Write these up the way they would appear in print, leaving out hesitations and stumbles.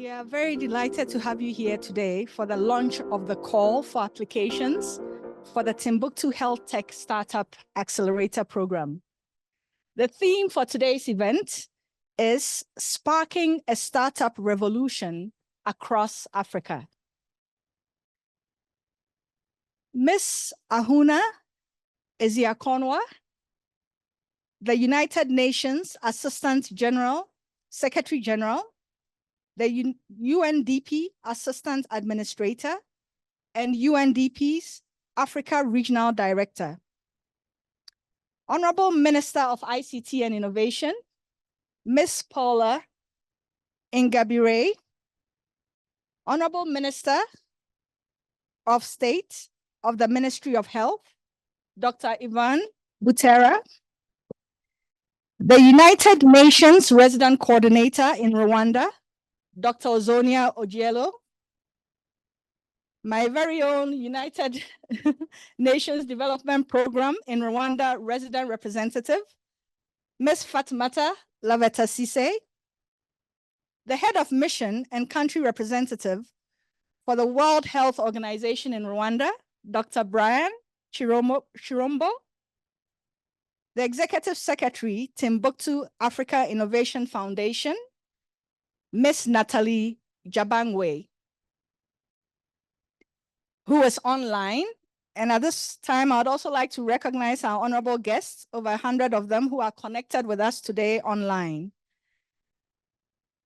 We are very delighted to have you here today for the launch of the call for applications for the Timbuktu HealthTech Startup Accelerator Program. The theme for today's event is Sparking a Startup Revolution Across Africa. Ms. Ahuna Eziakonwa, the United Nations Assistant General, Secretary General, the UNDP Assistant Administrator, and UNDP's Africa Regional Director. Honorable Minister of ICT and Innovation, Ms. Paula Ingabire, Honorable Minister of State of the Ministry of Health, Dr. Ivan Butera, the United Nations Resident Coordinator in Rwanda, Dr. Ozonia Ojielo, my very own United Nations Development Program in Rwanda Resident Representative, Ms. Fatmata Laveta-Sise, the Head of Mission and Country Representative for the World Health Organization in Rwanda, Dr. Brian Chirombo, the Executive Secretary, Timbuktu Africa Innovation Foundation, Ms. Natalie Jabangwe, who is online. And at this time, I'd also like to recognize our honorable guests, over 100 of them who are connected with us today online.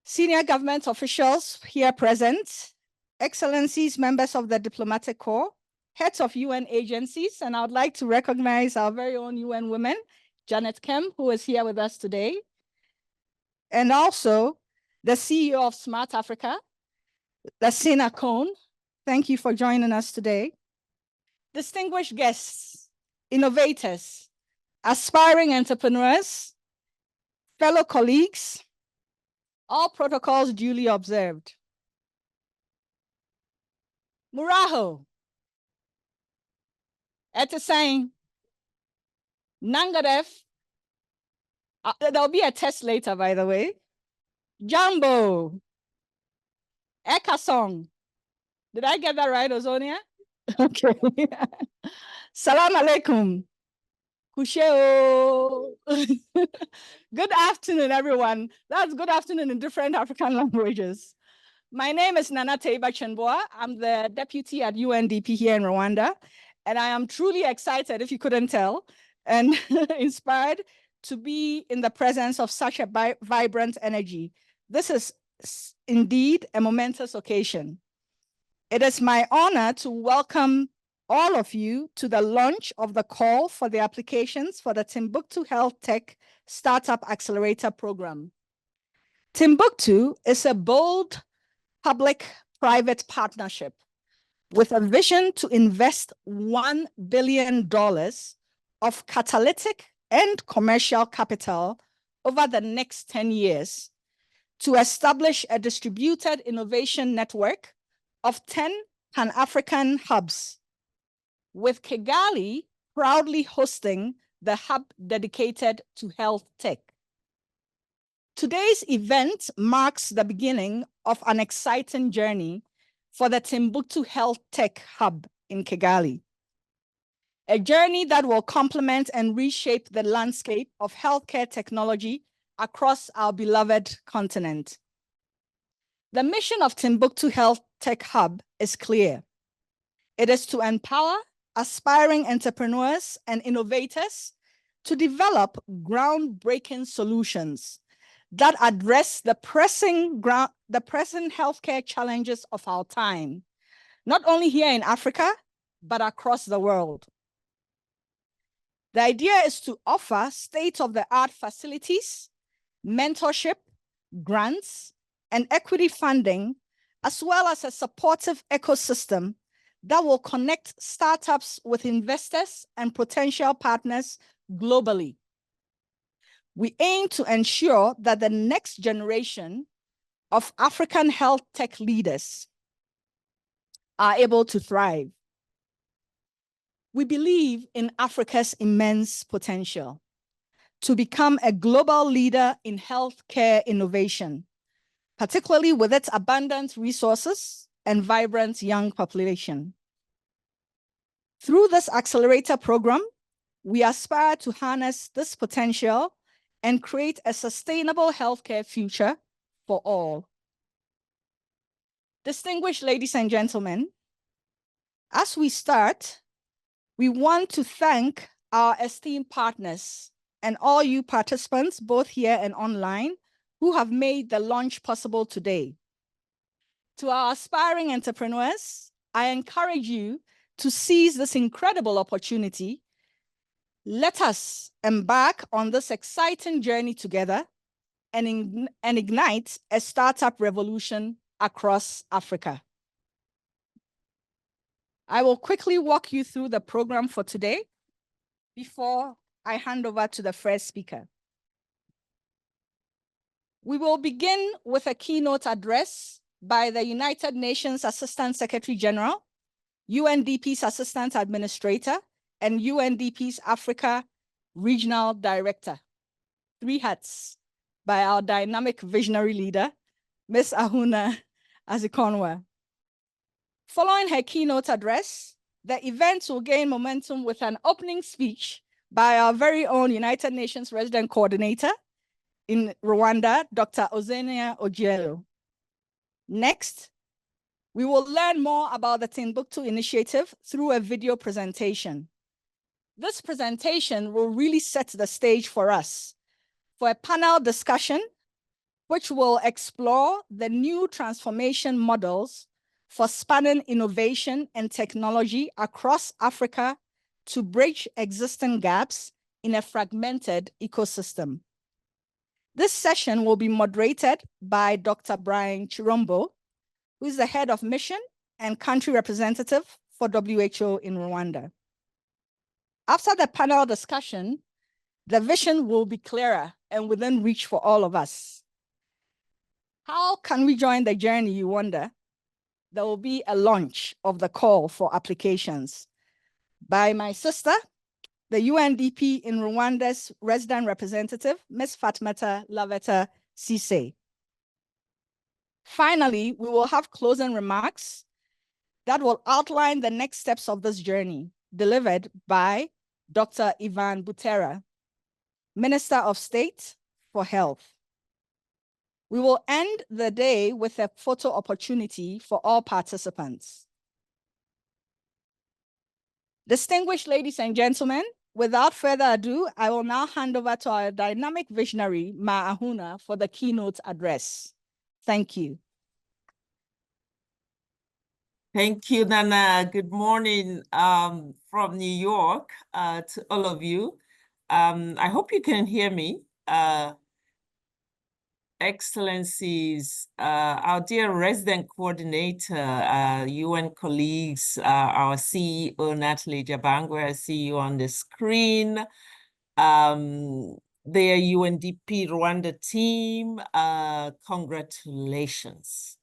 Senior government officials here present, excellencies, members of the diplomatic corps, heads of UN agencies, and I would like to recognize our very own UN woman, Janet Kem, who is here with us today, and also the CEO of Smart Africa, Lassina Cohn. Thank you for joining us today. Distinguished guests, innovators, aspiring entrepreneurs, fellow colleagues, all protocols duly observed. Muraho, Etisain, Nangadef, there'll be a test later, by the way. Jambo, Ekasong. Did I get that right, Ozonia? Okay. Salam alaikum. Kusheo. Good afternoon, everyone. That's good afternoon in different African languages. My name is Nana Teiba Chenboa. I'm the deputy at UNDP here in Rwanda. And I am truly excited, if you couldn't tell, and inspired to be in the presence of such a vibrant energy. This is indeed a momentous occasion. It is my honor to welcome all of you to the launch of the call for the applications for the Timbuktu HealthTech Startup Accelerator Program. Timbuktu is a bold public-private partnership with a vision to invest $1 billion of catalytic and commercial capital over the next 10 years to establish a distributed innovation network of 10 Pan-African hubs, with Kigali proudly hosting the hub dedicated to health tech. Today's event marks the beginning of an exciting journey for the Timbuktu HealthTech Hub in Kigali, a journey that will complement and reshape the landscape of healthcare technology across our beloved continent. The mission of Timbuktu HealthTech Hub is clear. It is to empower aspiring entrepreneurs and innovators to develop groundbreaking solutions that address the pressing healthcare challenges of our time, not only here in Africa, but across the world. The idea is to offer state-of-the-art facilities, mentorship, grants, and equity funding, as well as a supportive ecosystem that will connect startups with investors and potential partners globally. We aim to ensure that the next generation of African health tech leaders are able to thrive. We believe in Africa's immense potential to become a global leader in healthcare innovation, particularly with its abundant resources and vibrant young population. Through this accelerator program, we aspire to harness this potential and create a sustainable healthcare future for all. Distinguished ladies and gentlemen, as we start, we want to thank our esteemed partners and all you participants, both here and online, who have made the launch possible today. To our aspiring entrepreneurs, I encourage you to seize this incredible opportunity. Let us embark on this exciting journey together and ignite a startup revolution across Africa. I will quickly walk you through the program for today before I hand over to the first speaker. We will begin with a keynote address by the United Nations Assistant Secretary General, UNDP's Assistant Administrator, and UNDP's Africa Regional Director. 3 hats by our dynamic visionary leader, Ms. Ahuna Azikonwa. Following her keynote address, the event will gain momentum with an opening speech by our very own United Nations Resident Coordinator in Rwanda, Dr. Ozenia Ojielo. Next, we will learn more about the Timbuktu initiative through a video presentation. This presentation will really set the stage for us for a panel discussion, which will explore the new transformation models for spanning innovation and technology across Africa to bridge existing gaps in a fragmented ecosystem. This session will be moderated by Dr. Brian Chirombo, who is the head of mission and country representative for WHO in Rwanda. After the panel discussion, the vision will be clearer and within reach for all of us. How can we join the journey, you wonder? There will be a launch of the call for applications by my sister, the UNDP in Rwanda's resident representative, Ms. Fatmata Laveta Sise. Finally, we will have closing remarks that will outline the next steps of this journey, delivered by Dr. Ivan Butera, Minister of State for Health. We will end the day with a photo opportunity for all participants. Distinguished ladies and gentlemen, without further ado, I will now hand over to our dynamic visionary, Ma Ahuna, for the keynote address. Thank you. Thank you, Nana. Good morning from New York to all of you. I hope you can hear me. Excellencies, our dear resident coordinator, UN colleagues, our CEO, Natalie Jabangwe, I see you on the screen. The UNDP Rwanda team, congratulations.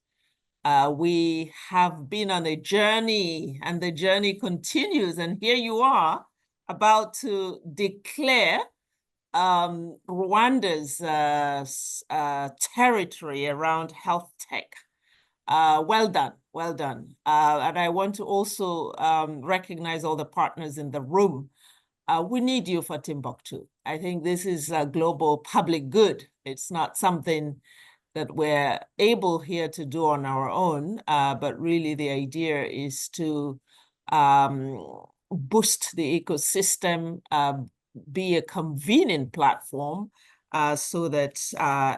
We have been on a journey and the journey continues, and here you are about to declare Rwanda's territory around health tech. Well done, well done. And I want to also recognize all the partners in the room. We need you for Timbuktu. I think this is a global public good. It's not something that we're able here to do on our own, but really the idea is to boost the ecosystem, be a convening platform so that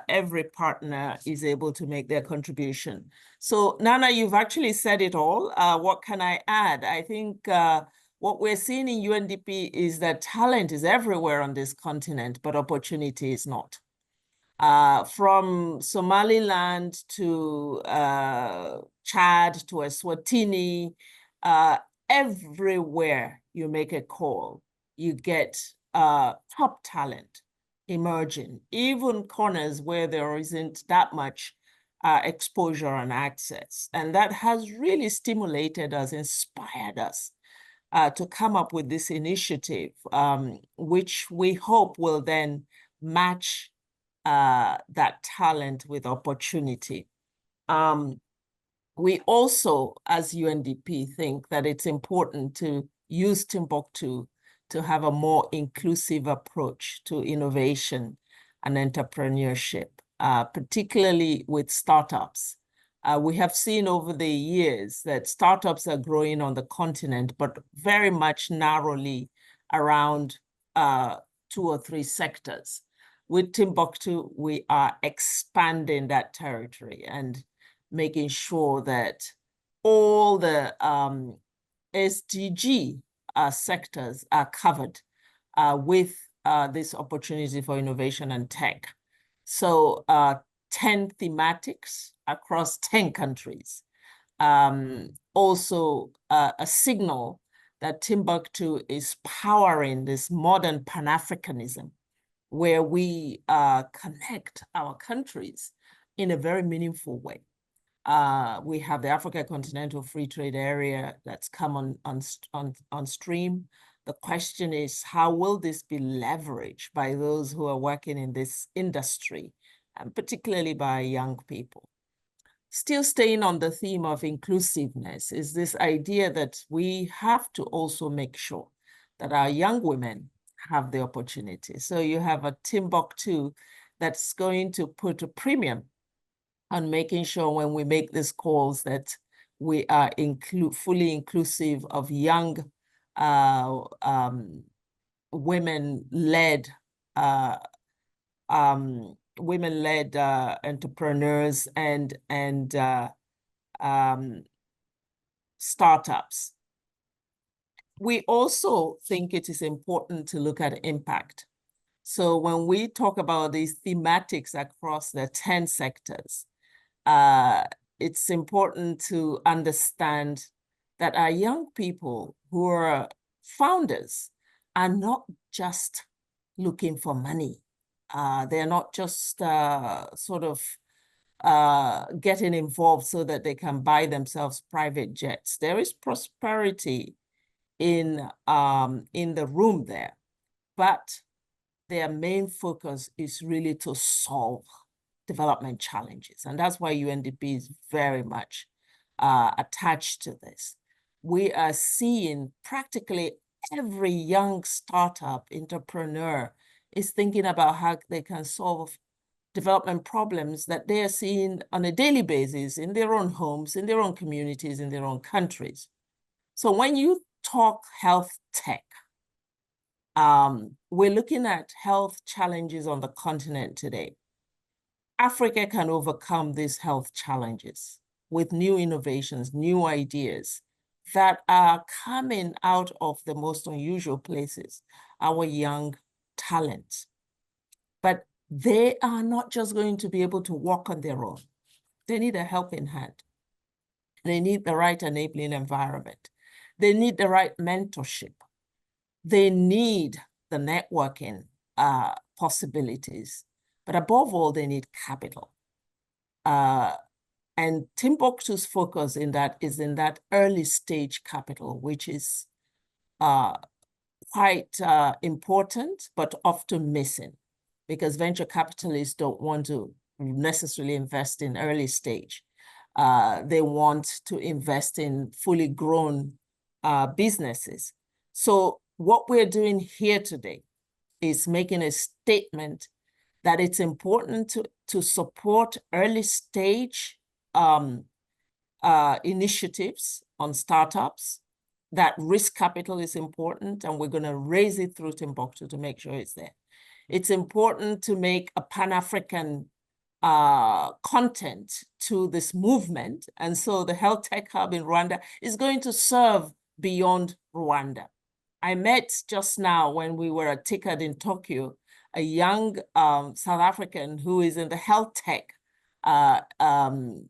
every partner is able to make their contribution. So Nana, you've actually said it all. What can I add? I think what we're seeing in UNDP is that talent is everywhere on this continent, but opportunity is not. From Somaliland to Chad to Eswatini, everywhere you make a call, you get top talent emerging, even corners where there isn't that much exposure and access. And that has really stimulated us, inspired us to come up with this initiative, which we hope will then match that talent with opportunity. We also, as UNDP, think that it's important to use Timbuktu to have a more inclusive approach to innovation and entrepreneurship, particularly with startups. We have seen over the years that startups are growing on the continent, but very much narrowly around 2 or 3 sectors. With Timbuktu, we are expanding that territory and making sure that all the SDG sectors are covered with this opportunity for innovation and tech. So 10 thematics across 10 countries. Also a signal that Timbuktu is powering this modern Pan-Africanism, where we connect our countries in a very meaningful way. We have the Africa Continental Free Trade Area that's come on stream. The question is, how will this be leveraged by those who are working in this industry, and particularly by young people? Still staying on the theme of inclusiveness is this idea that we have to also make sure that our young women have the opportunity. So you have a Timbuktu that's going to put a premium on making sure when we make these calls that we are fully inclusive of young women-led entrepreneurs and startups. We also think it is important to look at impact. So when we talk about these thematics across the 10 sectors, it's important to understand that our young people who are founders are not just looking for money. They're not just sort of getting involved so that they can buy themselves private jets. There is prosperity in the room there, but their main focus is really to solve development challenges. And that's why UNDP is very much attached to this. We are seeing practically every young startup entrepreneur is thinking about how they can solve development problems that they are seeing on a daily basis in their own homes, in their own communities, in their own countries. So when you talk health tech, we're looking at health challenges on the continent today. Africa can overcome these health challenges with new innovations, new ideas that are coming out of the most unusual places, our young talents. But they are not just going to be able to walk on their own. They need a helping hand. They need the right enabling environment. They need the right mentorship. They need the networking possibilities. But above all, they need capital. And Timbuktu's focus in that is in that early stage capital, which is quite important, but often missing, because venture capitalists don't want to necessarily invest in early stage. They want to invest in fully grown businesses. So what we're doing here today is making a statement that it's important to support early stage initiatives on startups, that risk capital is important, and we're going to raise it through Timbuktu to make sure it's there. It's important to make a Pan-African content to this movement. And so the HealthTech Hub in Rwanda is going to serve beyond Rwanda. I met just now when we were at TICAD in Tokyo, a young South African who is in the health tech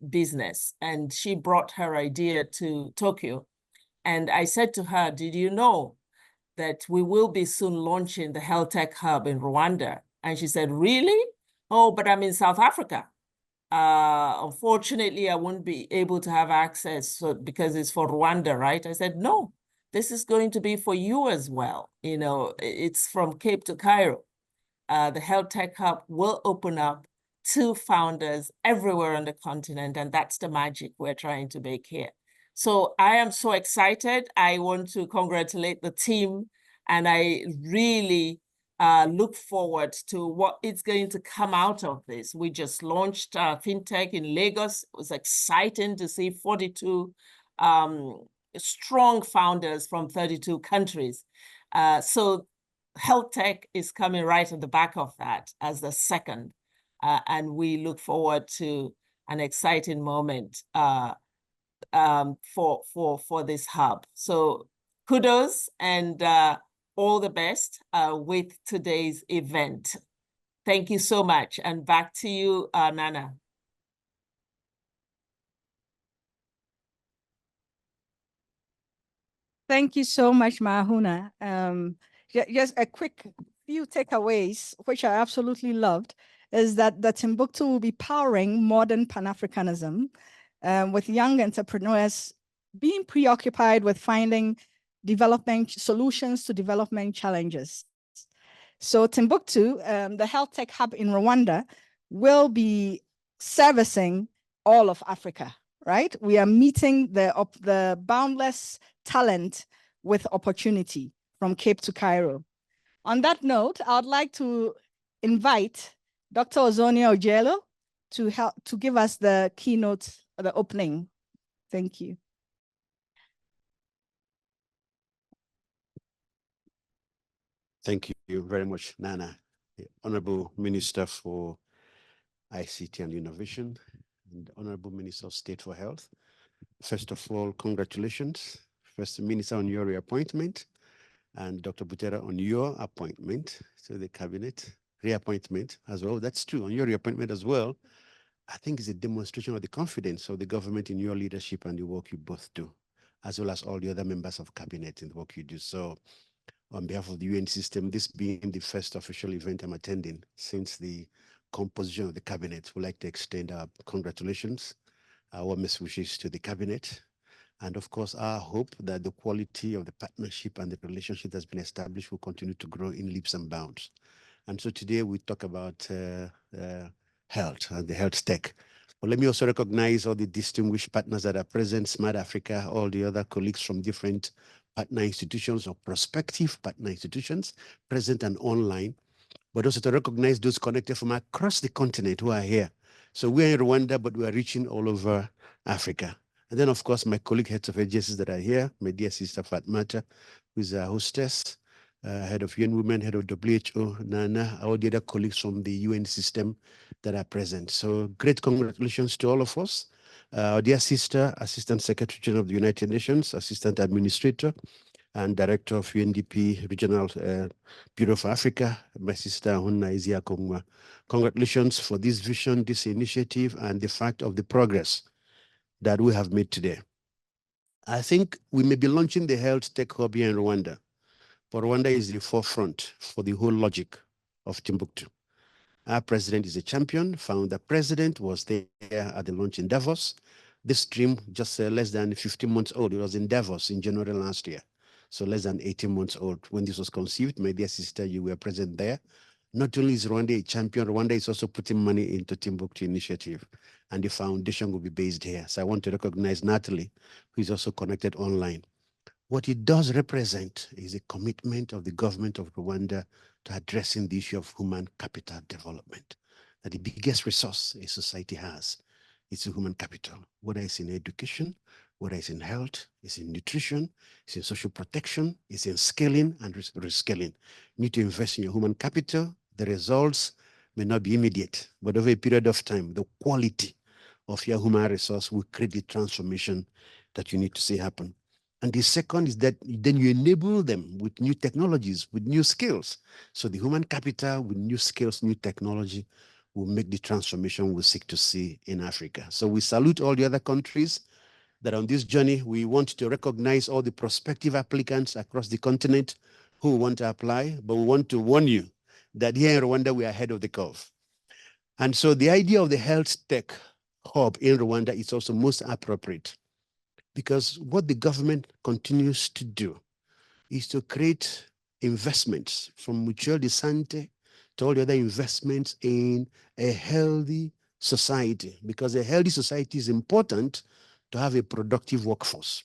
business, and she brought her idea to Tokyo. And I said to her, did you know that we will be soon launching the HealthTech Hub in Rwanda? And she said, really? Oh, but I'm in South Africa. Unfortunately, I won't be able to have access because it's for Rwanda, right? I said, no, this is going to be for you as well. You know, it's from Cape to Cairo. The HealthTech Hub will open up 32 founders everywhere on the continent, and that's the magic we're trying to make here. So I am so excited. I want to congratulate the team, and I really look forward to what is going to come out of this. We just launched FinTech in Lagos. It was exciting to see 42 strong founders from 32 countries. So HealthTech is coming right at the back of that as the second. And we look forward to an exciting moment for this hub. So kudos and all the best with today's event. Thank you so much. And back to you, Nana. Thank you so much, Mahuna. Just a quick few takeaways, which I absolutely loved, is that the Timbuktu will be powering modern Pan-Africanism with young entrepreneurs being preoccupied with finding development solutions to development challenges. So Timbuktu, the HealthTech Hub in Rwanda, will be servicing all of Africa, right? We are meeting the boundless talent with opportunity from Cape to Cairo. On that note, I would like to invite Dr. Ozonia Ojelo to give us the keynote, the opening. Thank you. Thank you very much, Nana, the Honorable Minister for ICT and Innovation, and Honorable Minister of State for Health. First of all, congratulations, First Minister, on your reappointment, and Dr. Butera on your appointment to the cabinet, reappointment as well. That's true, on your reappointment as well. I think it's a demonstration of the confidence of the government in your leadership and the work you both do, as well as all the other members of cabinet in the work you do. So on behalf of the UN system, this being the first official event I'm attending since the composition of the cabinet, we'd like to extend our congratulations, our warmest wishes to the cabinet, and of course, our hope that the quality of the partnership and the relationship that's been established will continue to grow in leaps and bounds. And so today we talk about health and the health tech. But let me also recognize all the distinguished partners that are present, Smart Africa, all the other colleagues from different partner institutions or prospective partner institutions present and online, but also to recognize those connected from across the continent who are here. So we're in Rwanda, but we are reaching all over Africa. And then, of course, my colleague heads of agencies that are here, my dear sister Fatmata, who is our hostess, head of UN Women, head of WHO, Nana, all the other colleagues from the UN system that are present. So great congratulations to all of us. Our dear sister, Assistant Secretary General of the United Nations, Assistant Administrator, and Director of UNDP Regional Bureau for Africa, my sister Hunna Izia Kongwa. Congratulations for this vision, this initiative, and the fact of the progress that we have made today. I think we may be launching the HealthTech Hub here in Rwanda, but Rwanda is the forefront for the whole logic of Timbuktu. Our president is a champion, founder president, was there at the launch in Davos. This dream just less than 15 months old. It was in Davos in January last year. So less than 18 months old when this was conceived. My dear sister, you were present there. Not only is Rwanda a champion, Rwanda is also putting money into Timbuktu initiative, and the foundation will be based here. So I want to recognize Natalie, who is also connected online. What it does represent is a commitment of the government of Rwanda to addressing the issue of human capital development. That the biggest resource a society has is human capital, whether it's in education, whether it's in health, it's in nutrition, it's in social protection, it's in scaling and rescaling. You need to invest in your human capital. The results may not be immediate, but over a period of time, the quality of your human resource will create the transformation that you need to see happen. And the second is that then you enable them with new technologies, with new skills. So the human capital with new skills, new technology will make the transformation we seek to see in Africa. So we salute all the other countries that on this journey, we want to recognize all the prospective applicants across the continent who want to apply, but we want to warn you that here in Rwanda, we are ahead of the curve. And so the idea of the HealthTech Hub in Rwanda is also most appropriate, because what the government continues to do is to create investments from mutual de sante to all the other investments in a healthy society, because a healthy society is important to have a productive workforce.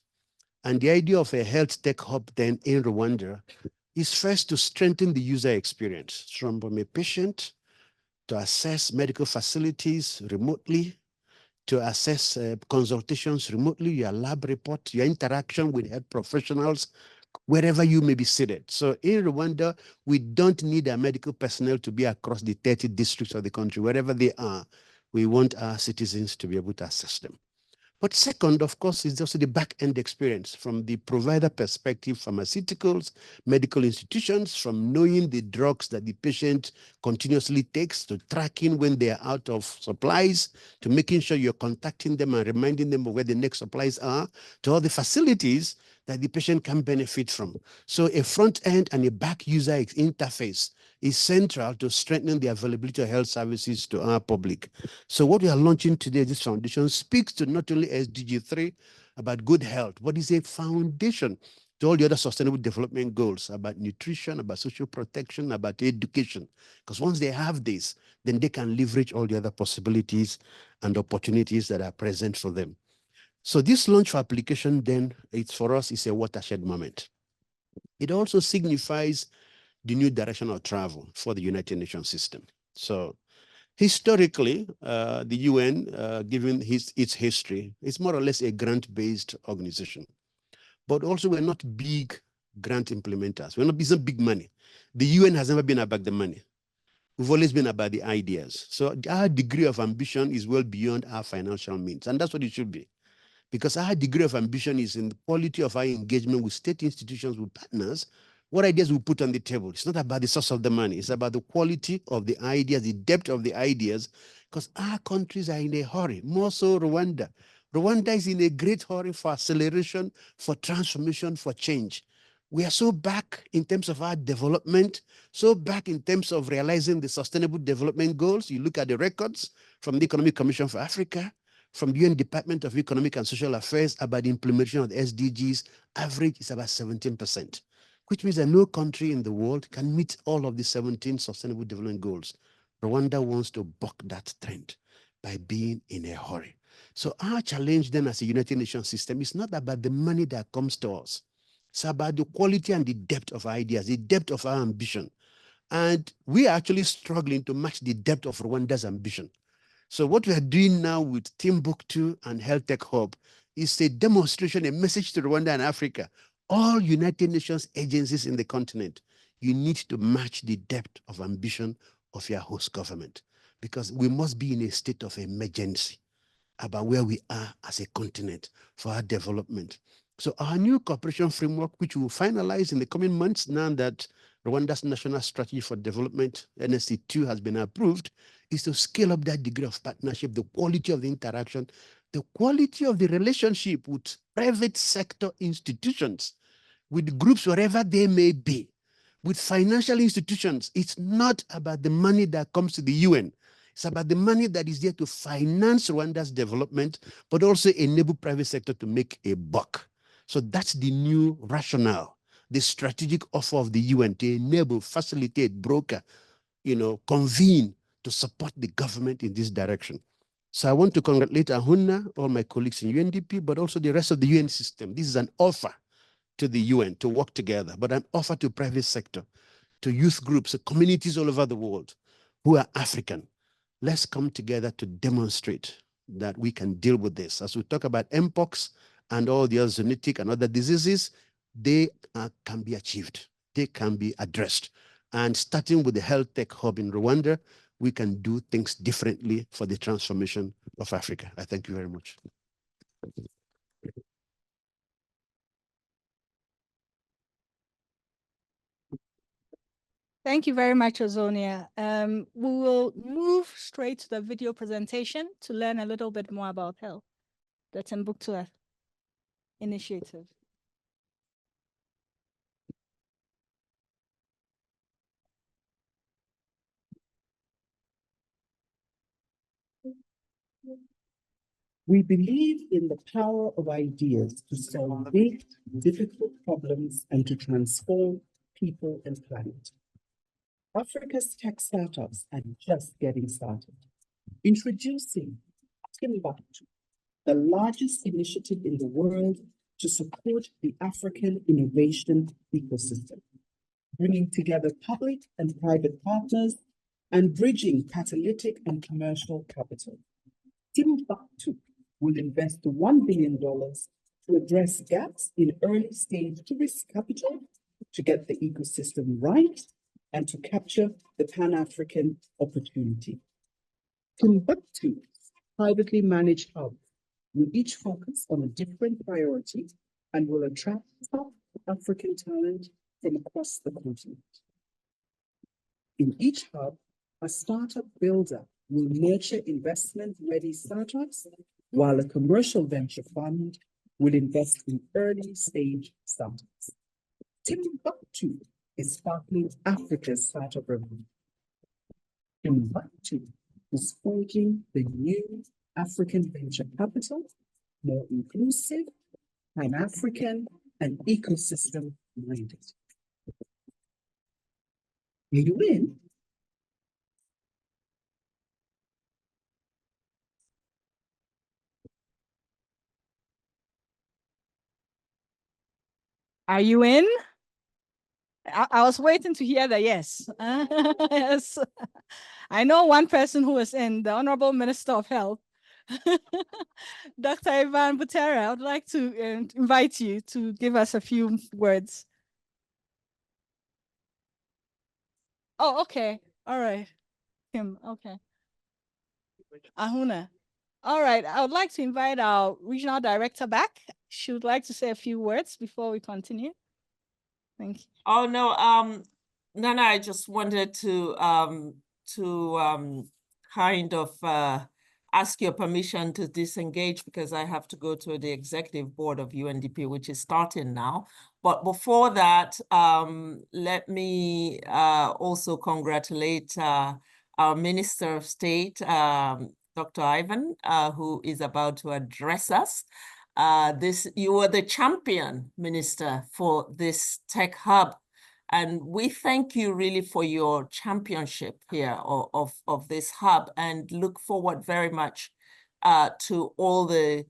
And the idea of a HealthTech Hub then in Rwanda is first to strengthen the user experience from a patient to access medical facilities remotely, to access consultations remotely, your lab report, your interaction with health professionals, wherever you may be seated. So in Rwanda, we don't need our medical personnel to be across the 30 districts of the country. Wherever they are, we want our citizens to be able to access them. But second, of course, is also the back-end experience from the provider perspective, pharmaceuticals, medical institutions, from knowing the drugs that the patient continuously takes, to tracking when they are out of supplies, to making sure you're contacting them and reminding them of where the next supplies are, to all the facilities that the patient can benefit from. So a front end and a back user interface is central to strengthening the availability of health services to our public. So what we are launching today, this foundation speaks to not only SDG 3 about good health, but is a foundation to all the other sustainable development goals about nutrition, about social protection, about education. Because once they have this, then they can leverage all the other possibilities and opportunities that are present for them. So this launch for application then, for us, is a watershed moment. It also signifies the new direction of travel for the United Nations system. So historically, the UN, given its history, is more or less a grant-based organization. But also, we're not big grant implementers. We're not big money. The UN has never been about the money. We've always been about the ideas. So our degree of ambition is well beyond our financial means, and that's what it should be. Because our degree of ambition is in the quality of our engagement with state institutions, with partners, what ideas we put on the table. It's not about the source of the money. It's about the quality of the ideas, the depth of the ideas, because our countries are in a hurry, more so Rwanda. Rwanda is in a great hurry for acceleration, for transformation, for change. We are so back in terms of our development, so back in terms of realizing the sustainable development goals. You look at the records from the Economic Commission for Africa, from the UN Department of Economic and Social Affairs about the implementation of the SDGs, average is about 17%, which means that no country in the world can meet all of the 17 Sustainable Development Goals. Rwanda wants to buck that trend by being in a hurry. So our challenge then as a United Nations system is not about the money that comes to us. It's about the quality and the depth of ideas, the depth of our ambition. And we are actually struggling to match the depth of Rwanda's ambition. So what we are doing now with Timbuktu and HealthTech Hub is a demonstration, a message to Rwanda and Africa. All United Nations agencies in the continent, you need to match the depth of ambition of your host government, because we must be in a state of emergency about where we are as a continent for our development. So our new cooperation framework, which we will finalize in the coming months now that Rwanda's National Strategy for Development, NSC2, has been approved, is to scale up that degree of partnership, the quality of the interaction, the quality of the relationship with private sector institutions, with groups wherever they may be, with financial institutions. It's not about the money that comes to the UN. It's about the money that is there to finance Rwanda's development, but also enable private sector to make a buck. So that's the new rationale, the strategic offer of the UN to enable, facilitate, broker, convene to support the government in this direction. So I want to congratulate Ahunna, all my colleagues in UNDP, but also the rest of the UN system. This is an offer to the UN to work together, but an offer to private sector, to youth groups, communities all over the world who are African. Let's come together to demonstrate that we can deal with this. As we talk about Mpox and all the other zoonotic and other diseases, they can be achieved. They can be addressed. And starting with the HealthTech Hub in Rwanda, we can do things differently for the transformation of Africa. I thank you very much. Thank you very much, Ozonia. We will move straight to the video presentation to learn a little bit more about health, the Timbuktu initiative. We believe in the power of ideas to solve big, difficult problems and to transform people and planet. Africa's tech startups are just getting started. Introducing Timbuktu, the largest initiative in the world to support the African innovation ecosystem, bringing together public and private partners and bridging catalytic and commercial capital. Timbuktu will invest $1 billion to address gaps in early stage risk capital, to get the ecosystem right, and to capture the Pan-African opportunity. Timbuktu's privately managed hubs will each focus on a different priority and will attract top African talent from across the continent. In each hub, a startup builder will nurture investment-ready startups, while a commercial venture fund will invest in early-stage startups. Timbuktu is sparkling Africa's startup revolution. Timbuktu is forging the new African venture capital, more inclusive, Pan-African, and ecosystem-minded. Are you in? Are you in? I was waiting to hear the yes. Yes. I know one person who is in, the Honorable Minister of Health, Dr. Ivan Butera. I would like to invite you to give us a few words. Oh, okay. All right. Kim, okay. Ahuna. All right. I would like to invite our regional director back. She would like to say a few words before we continue. Thank you. Oh, no, Nana, I just wanted to kind of ask your permission to disengage because I have to go to the executive board of UNDP, which is starting now. But before that, let me also congratulate our Minister of State, Dr. Ivan, who is about to address us. You were the champion, Minister, for this tech hub. And we thank you really for your championship here of this hub and look forward very much to all the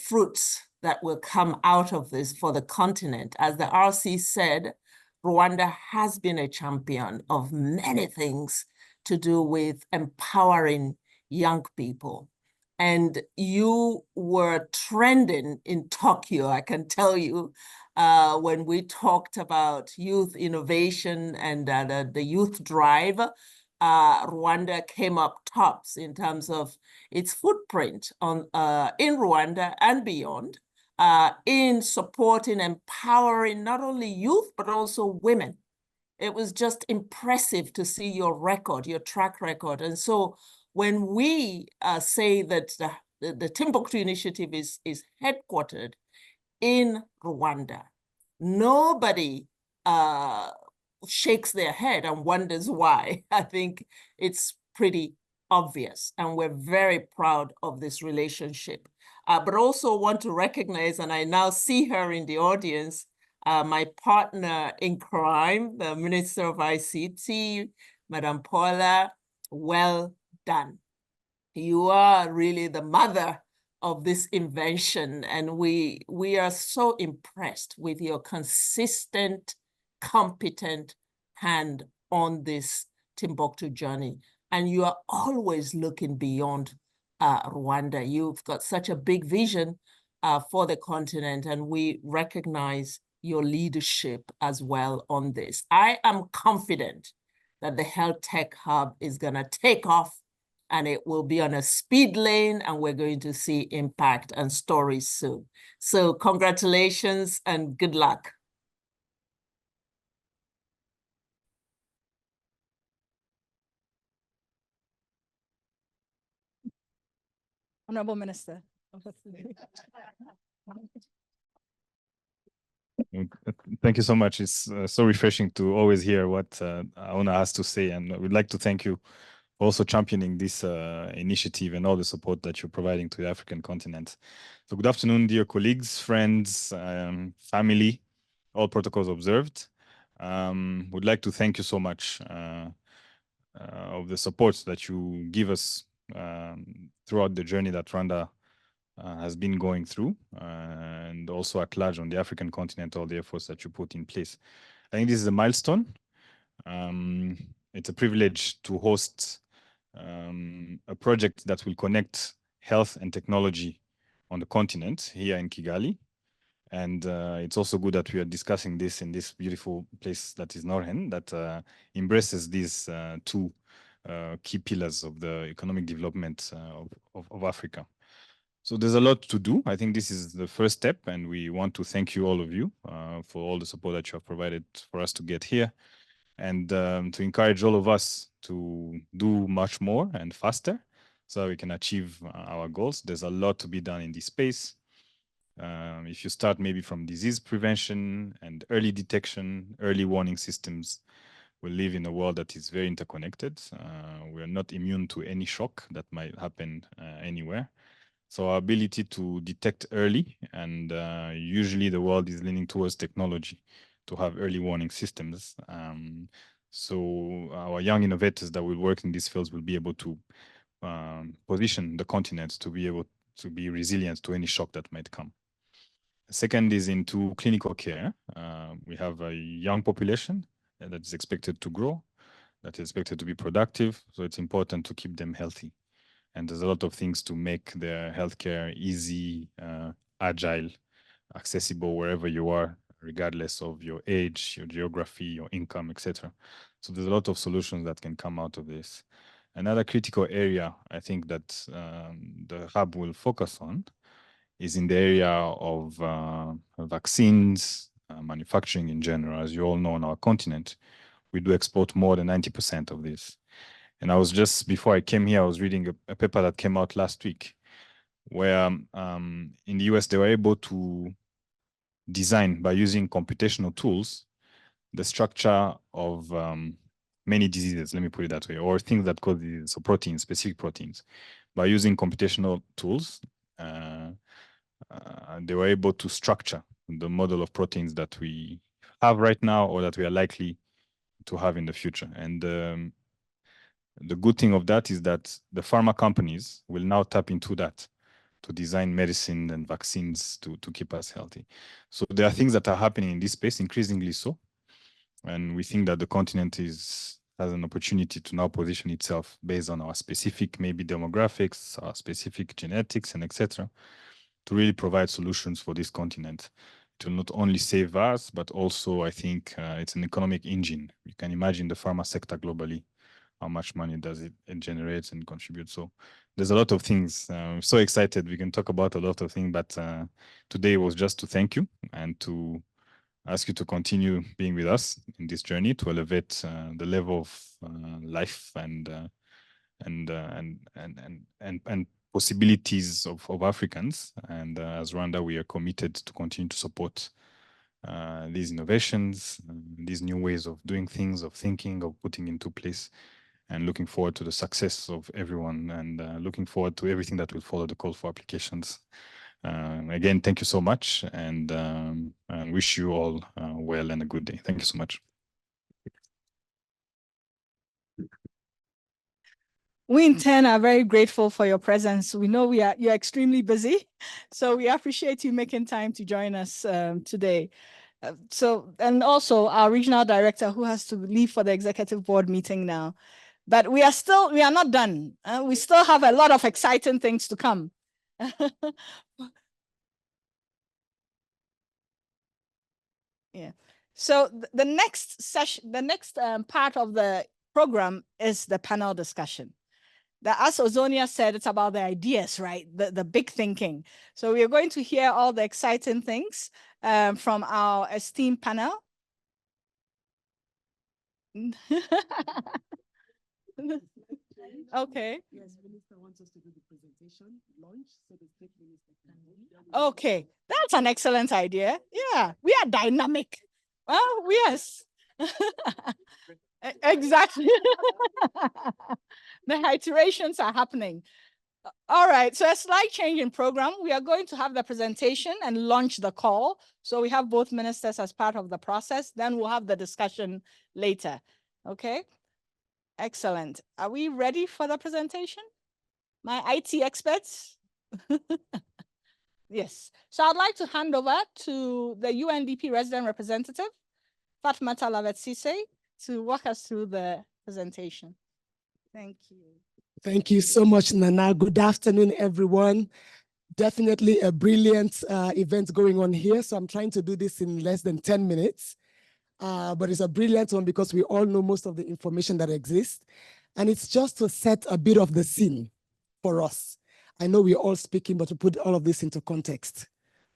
fruits that will come out of this for the continent. As the RC said, Rwanda has been a champion of many things to do with empowering young people. And you were trending in Tokyo, I can tell you, when we talked about youth innovation and the youth drive. Rwanda came up tops in terms of its footprint on in Rwanda and beyond, in supporting, empowering not only youth, but also women. It was just impressive to see your record, your track record. And so when we say that the Timbuktu initiative is headquartered in Rwanda, nobody shakes their head and wonders why. I think it's pretty obvious, and we're very proud of this relationship. But also want to recognize, and I now see her in the audience, my partner in crime, the Minister of ICT, Madam Paula. Well done. You are really the mother of this invention, and we are so impressed with your consistent, competent hand on this Timbuktu journey. And you are always looking beyond Rwanda. You've got such a big vision for the continent, and we recognize your leadership as well on this. I am confident that the HealthTech Hub is going to take off, and it will be on a speed lane, and we're going to see impact and stories soon. So congratulations and good luck. Honorable Minister. Thank you so much. It's so refreshing to always hear what Auna has to say, and we'd like to thank you for also championing this initiative and all the support that you're providing to the African continent. So good afternoon, dear colleagues, friends, family, all protocols observed. Would like to thank you so much of the support that you give us throughout the journey that Rwanda has been going through, and also at large on the African continent, all the efforts that you put in place. I think this is a milestone. It's a privilege to host a project that will connect health and technology on the continent here in Kigali. And it's also good that we are discussing this in this beautiful place that is Norhen, that embraces these two key pillars of the economic development of Africa. So there's a lot to do. I think this is the first step, and we want to thank you, all of you, for all the support that you have provided for us to get here, and to encourage all of us to do much more and faster so we can achieve our goals. There's a lot to be done in this space. If you start maybe from disease prevention and early detection, early warning systems, we live in a world that is very interconnected. We are not immune to any shock that might happen anywhere. So our ability to detect early, and usually the world is leaning towards technology to have early warning systems. So our young innovators that will work in these fields will be able to position the continent to be able to be resilient to any shock that might come. Second is into clinical care. We have a young population that is expected to grow, that is expected to be productive. So it's important to keep them healthy. And there's a lot of things to make their healthcare easy, agile, accessible wherever you are, regardless of your age, your geography, your income, etc. So there's a lot of solutions that can come out of this. Another critical area I think that the hub will focus on is in the area of vaccines, manufacturing in general. As you all know, on our continent, we do export more than 90% of this. And I was just, before I came here, I was reading a paper that came out last week, where in the US, they were able to design, by using computational tools, the structure of many diseases, let me put it that way, or things that cause diseases, so proteins, specific proteins. By using computational tools, they were able to structure the model of proteins that we have right now, or that we are likely to have in the future. And the good thing of that is that the pharma companies will now tap into that to design medicine and vaccines to keep us healthy. So there are things that are happening in this space, increasingly so. And we think that the continent has an opportunity to now position itself based on our specific, maybe demographics, our specific genetics, and etc., to really provide solutions for this continent. It will not only save us, but also I think it's an economic engine. You can imagine the pharma sector globally, how much money does it generate and contribute. So there's a lot of things. I'm so excited. We can talk about a lot of things, but today was just to thank you and to ask you to continue being with us in this journey to elevate the level of life and possibilities of Africans. And as Rwanda, we are committed to continue to support these innovations, these new ways of doing things, of thinking, of putting into place, and looking forward to the success of everyone, and looking forward to everything that will follow the call for applications. Again, thank you so much, and wish you all well and a good day. Thank you so much. We in turn are very grateful for your presence. We know you're extremely busy, so we appreciate you making time to join us today. And also our regional director, who has to leave for the executive board meeting now. But we are not done. We still have a lot of exciting things to come. Yeah. So the next session, the next part of the program is the panel discussion. As Ozonia said, it's about the ideas, right? The big thinking. So we are going to hear all the exciting things from our esteemed panel. Okay. Yes, Minister wants us to do the presentation launch, so the state minister can do. Okay, that's an excellent idea. Yeah, we are dynamic. Well, yes. Exactly. The iterations are happening. All right, so a slight change in program. We are going to have the presentation and launch the call. So we have both ministers as part of the process. Then we'll have the discussion later. Okay, excellent. Are we ready for the presentation? My IT experts? Yes. So I'd like to hand over to the UNDP resident representative, Fatmata Lavet-Sise, to walk us through the presentation. Thank you. Thank you so much, Nana. Good afternoon, everyone. Definitely a brilliant event going on here. So I'm trying to do this in less than 10 minutes. But it's a brilliant one because we all know most of the information that exists. And it's just to set a bit of the scene for us. I know we're all speaking, but to put all of this into context.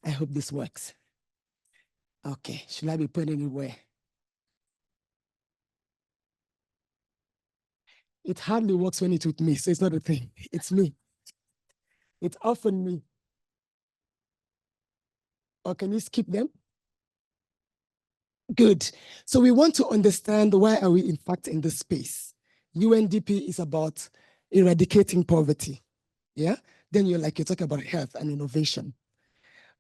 I hope this works. Okay, should I be putting anywhere? It hardly works when it's with me, so it's not a thing. It's me. It's often me. Or can you skip them? Good. So we want to understand why are we in fact in this space. UNDP is about eradicating poverty. Yeah. Then you're talking about health and innovation.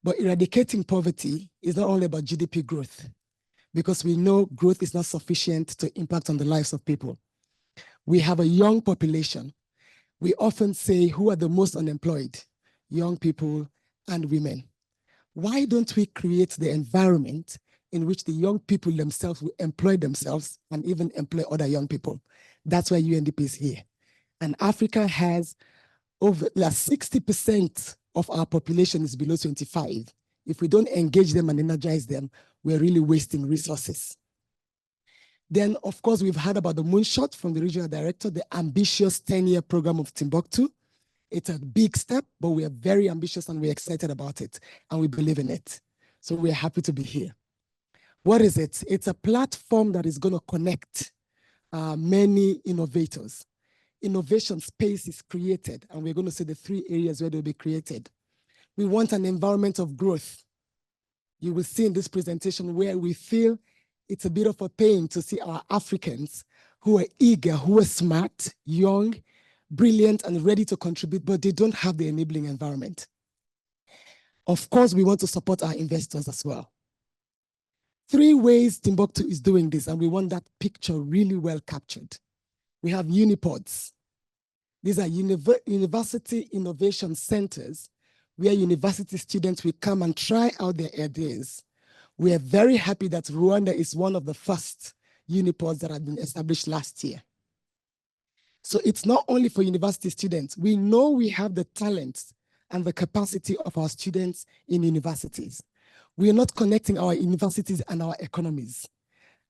But eradicating poverty is not only about GDP growth, because we know growth is not sufficient to impact on the lives of people. We have a young population. We often say who are the most unemployed? Young people and women. Why don't we create the environment in which the young people themselves will employ themselves and even employ other young people? That's why UNDP is here. And Africa has over 60% of our population is below 25. If we don't engage them and energize them, we're really wasting resources. Then, of course, we've heard about the moonshot from the regional director, the ambitious 10-year program of Timbuktu. It's a big step, but we are very ambitious and we're excited about it, and we believe in it. So we're happy to be here. What is it? It's a platform that is going to connect many innovators. Innovation space is created, and we're going to see the 3 areas where they'll be created. We want an environment of growth. You will see in this presentation where we feel it's a bit of a pain to see our Africans who are eager, who are smart, young, brilliant, and ready to contribute, but they don't have the enabling environment. Of course, we want to support our investors as well. 3 ways Timbuktu is doing this, and we want that picture really well captured. We have unipods. These are university innovation centers where university students will come and try out their ideas. We are very happy that Rwanda is one of the first unipods that have been established last year. So it's not only for university students. We know we have the talents and the capacity of our students in universities. We are not connecting our universities and our economies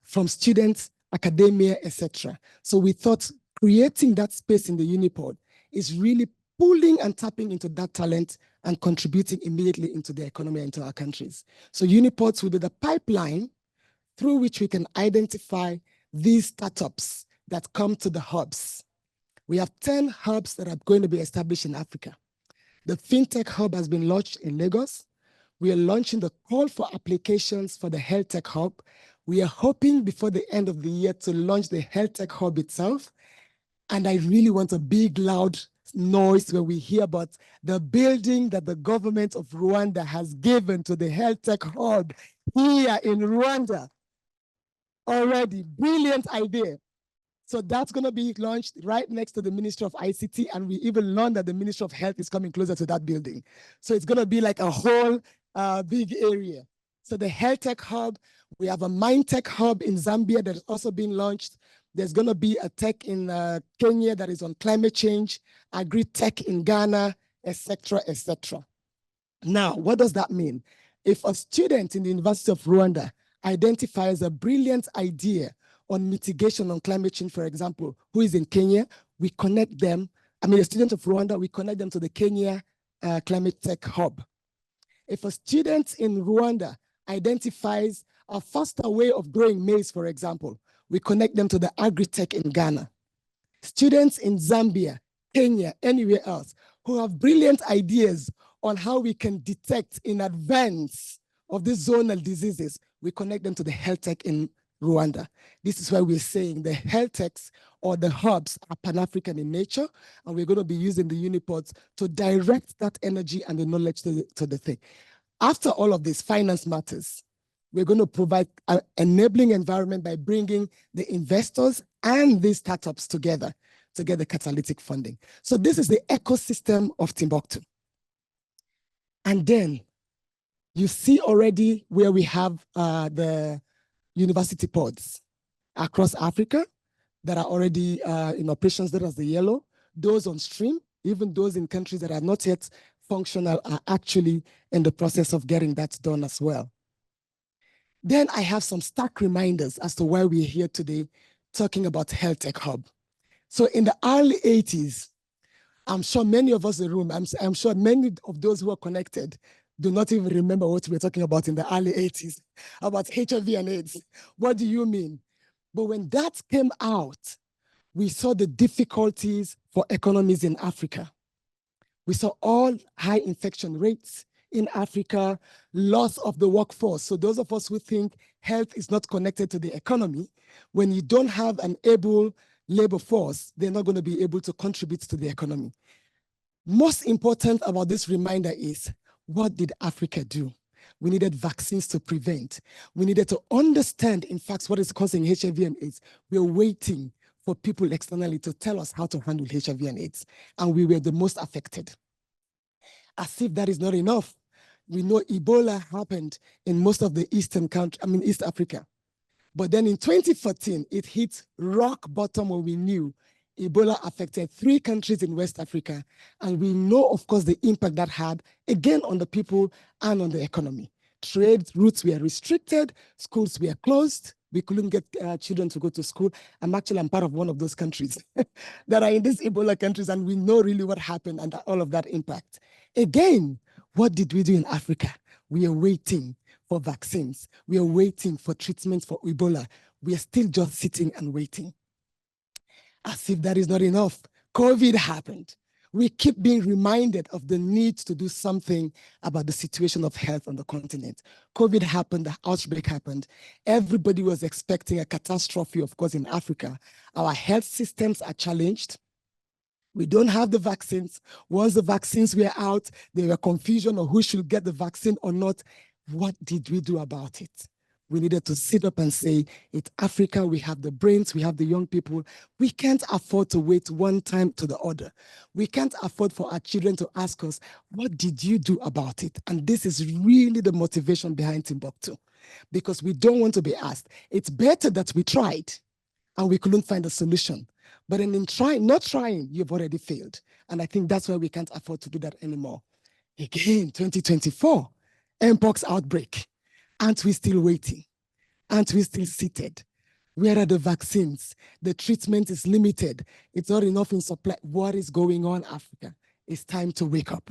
from students, academia, etc. So we thought creating that space in the unipod is really pulling and tapping into that talent and contributing immediately into the economy and into our countries. So unipods will be the pipeline through which we can identify these startups that come to the hubs. We have 10 hubs that are going to be established in Africa. The FinTech Hub has been launched in Lagos. We are launching the call for applications for the HealthTech Hub. We are hoping before the end of the year to launch the HealthTech Hub itself. And I really want a big, loud noise when we hear about the building that the government of Rwanda has given to the HealthTech Hub here in Rwanda. Already, brilliant idea. So that's going to be launched right next to the Ministry of ICT, and we even learned that the Ministry of Health is coming closer to that building. So it's going to be like a whole big area. So the HealthTech Hub, we have a MindTech Hub in Zambia that is also being launched. There's going to be a tech in Kenya that is on climate change, agri-tech in Ghana, etc., etc. Now, what does that mean? If a student in the University of Rwanda identifies a brilliant idea on mitigation on climate change, for example, who is in Kenya, we connect them. I mean, a student of Rwanda, we connect them to the Kenya Climate Tech Hub. If a student in Rwanda identifies a faster way of growing maize, for example, we connect them to the agri-tech in Ghana. Students in Zambia, Kenya, anywhere else, who have brilliant ideas on how we can detect in advance of these zonal diseases, we connect them to the health tech in Rwanda. This is why we're saying the health techs or the hubs are Pan-African in nature, and we're going to be using the unipods to direct that energy and the knowledge to the thing. After all of this, finance matters. We're going to provide an enabling environment by bringing the investors and these startups together to get the catalytic funding. So this is the ecosystem of Timbuktu. And then you see already where we have the university pods across Africa that are already in operations. That is the yellow. Those on stream, even those in countries that are not yet functional, are actually in the process of getting that done as well. Then I have some stark reminders as to why we're here today talking about HealthTech Hub. So in the early 80s, I'm sure many of us in the room, I'm sure many of those who are connected do not even remember what we were talking about in the early 80s, about HIV and AIDS. What do you mean? But when that came out, we saw the difficulties for economies in Africa. We saw all high infection rates in Africa, loss of the workforce. So those of us who think health is not connected to the economy, when you don't have an able labor force, they're not going to be able to contribute to the economy. Most important about this reminder is, what did Africa do? We needed vaccines to prevent. We needed to understand, in fact, what is causing HIV and AIDS. We're waiting for people externally to tell us how to handle HIV and AIDS. And we were the most affected. As if that is not enough, we know Ebola happened in most of the East Africa. But then in 2014, it hit rock bottom when we knew Ebola affected 3 countries in West Africa. And we know, of course, the impact that had, again, on the people and on the economy. Trade routes were restricted, schools were closed, we couldn't get children to go to school. I'm part of one of those countries that are in these Ebola countries, and we know really what happened and all of that impact. Again, what did we do in Africa? We are waiting for vaccines. We are waiting for treatments for Ebola. We are still just sitting and waiting. As if that is not enough, COVID happened. We keep being reminded of the need to do something about the situation of health on the continent. COVID happened, the outbreak happened. Everybody was expecting a catastrophe, of course, in Africa. Our health systems are challenged. We don't have the vaccines. Once the vaccines were out, there were confusion on who should get the vaccine or not. What did we do about it? We needed to sit up and say, it's Africa, we have the brains, we have the young people. We can't afford to wait one time to the other. We can't afford for our children to ask us, what did you do about it? And this is really the motivation behind Timbuktu, because we don't want to be asked. It's better that we tried and we couldn't find a solution. But in not trying, you've already failed. And I think that's why we can't afford to do that anymore. Again, 2024, Mpox outbreak. Aren't we still waiting? Aren't we still seated? Where are the vaccines? The treatment is limited. It's not enough in supply. What is going on, Africa? It's time to wake up.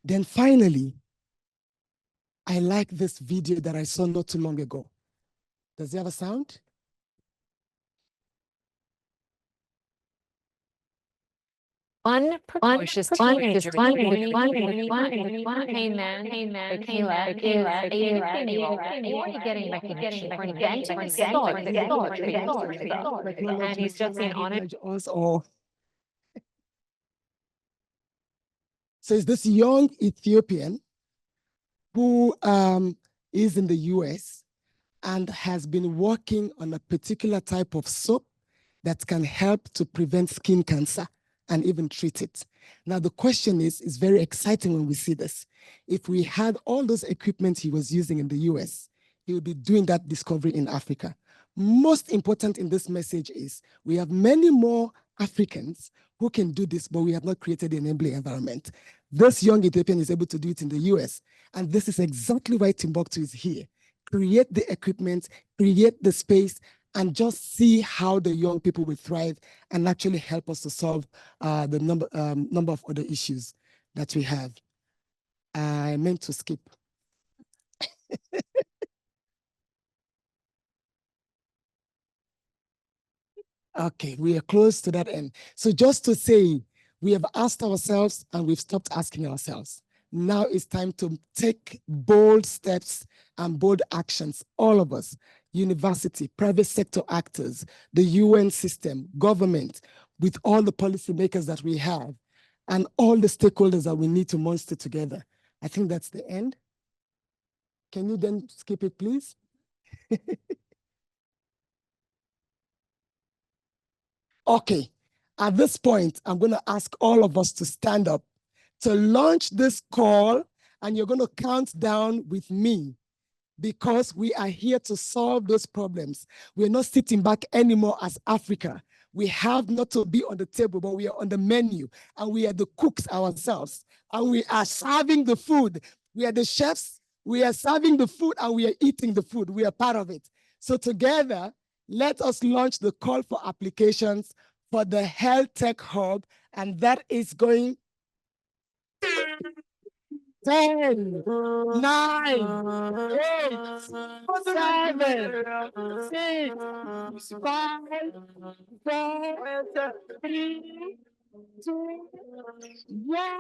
Then finally, I like this video that I saw not too long ago. Does it have a sound? One precocious teenager became getting recognition for inventing a sword and he's just being honest. So it's this young Ethiopian who is in the US and has been working on a particular type of soap that can help to prevent skin cancer and even treat it. Now, the question is very exciting when we see this. If we had all those equipment he was using in the US, he would be doing that discovery in Africa. Most important in this message is we have many more Africans who can do this, but we have not created the enabling environment. This young Ethiopian is able to do it in the US, and this is exactly why Timbuktu is here. Create the equipment, create the space, and just see how the young people will thrive and actually help us to solve the number of other issues that we have. I meant to skip. Okay, we are close to that end. So just to say, we have asked ourselves and we've stopped asking ourselves. Now it's time to take bold steps and bold actions, all of us. university, private sector actors, the UN system, government, with all the policymakers that we have, and all the stakeholders that we need to monster together. I think that's the end. Can you then skip it, please? Okay, at this point, I'm going to ask all of us to stand up to launch this call, and you're going to count down with me, because we are here to solve those problems. We're not sitting back anymore as Africa. We have not to be on the table, but we are on the menu, and we are the cooks ourselves, and we are serving the food. We are the chefs, we are serving the food, and we are eating the food. We are part of it. So together, let us launch the call for applications for the HealthTech Hub, and that is going 10, 9, 8, 7, 6, 5, 4, 3, 2, 1.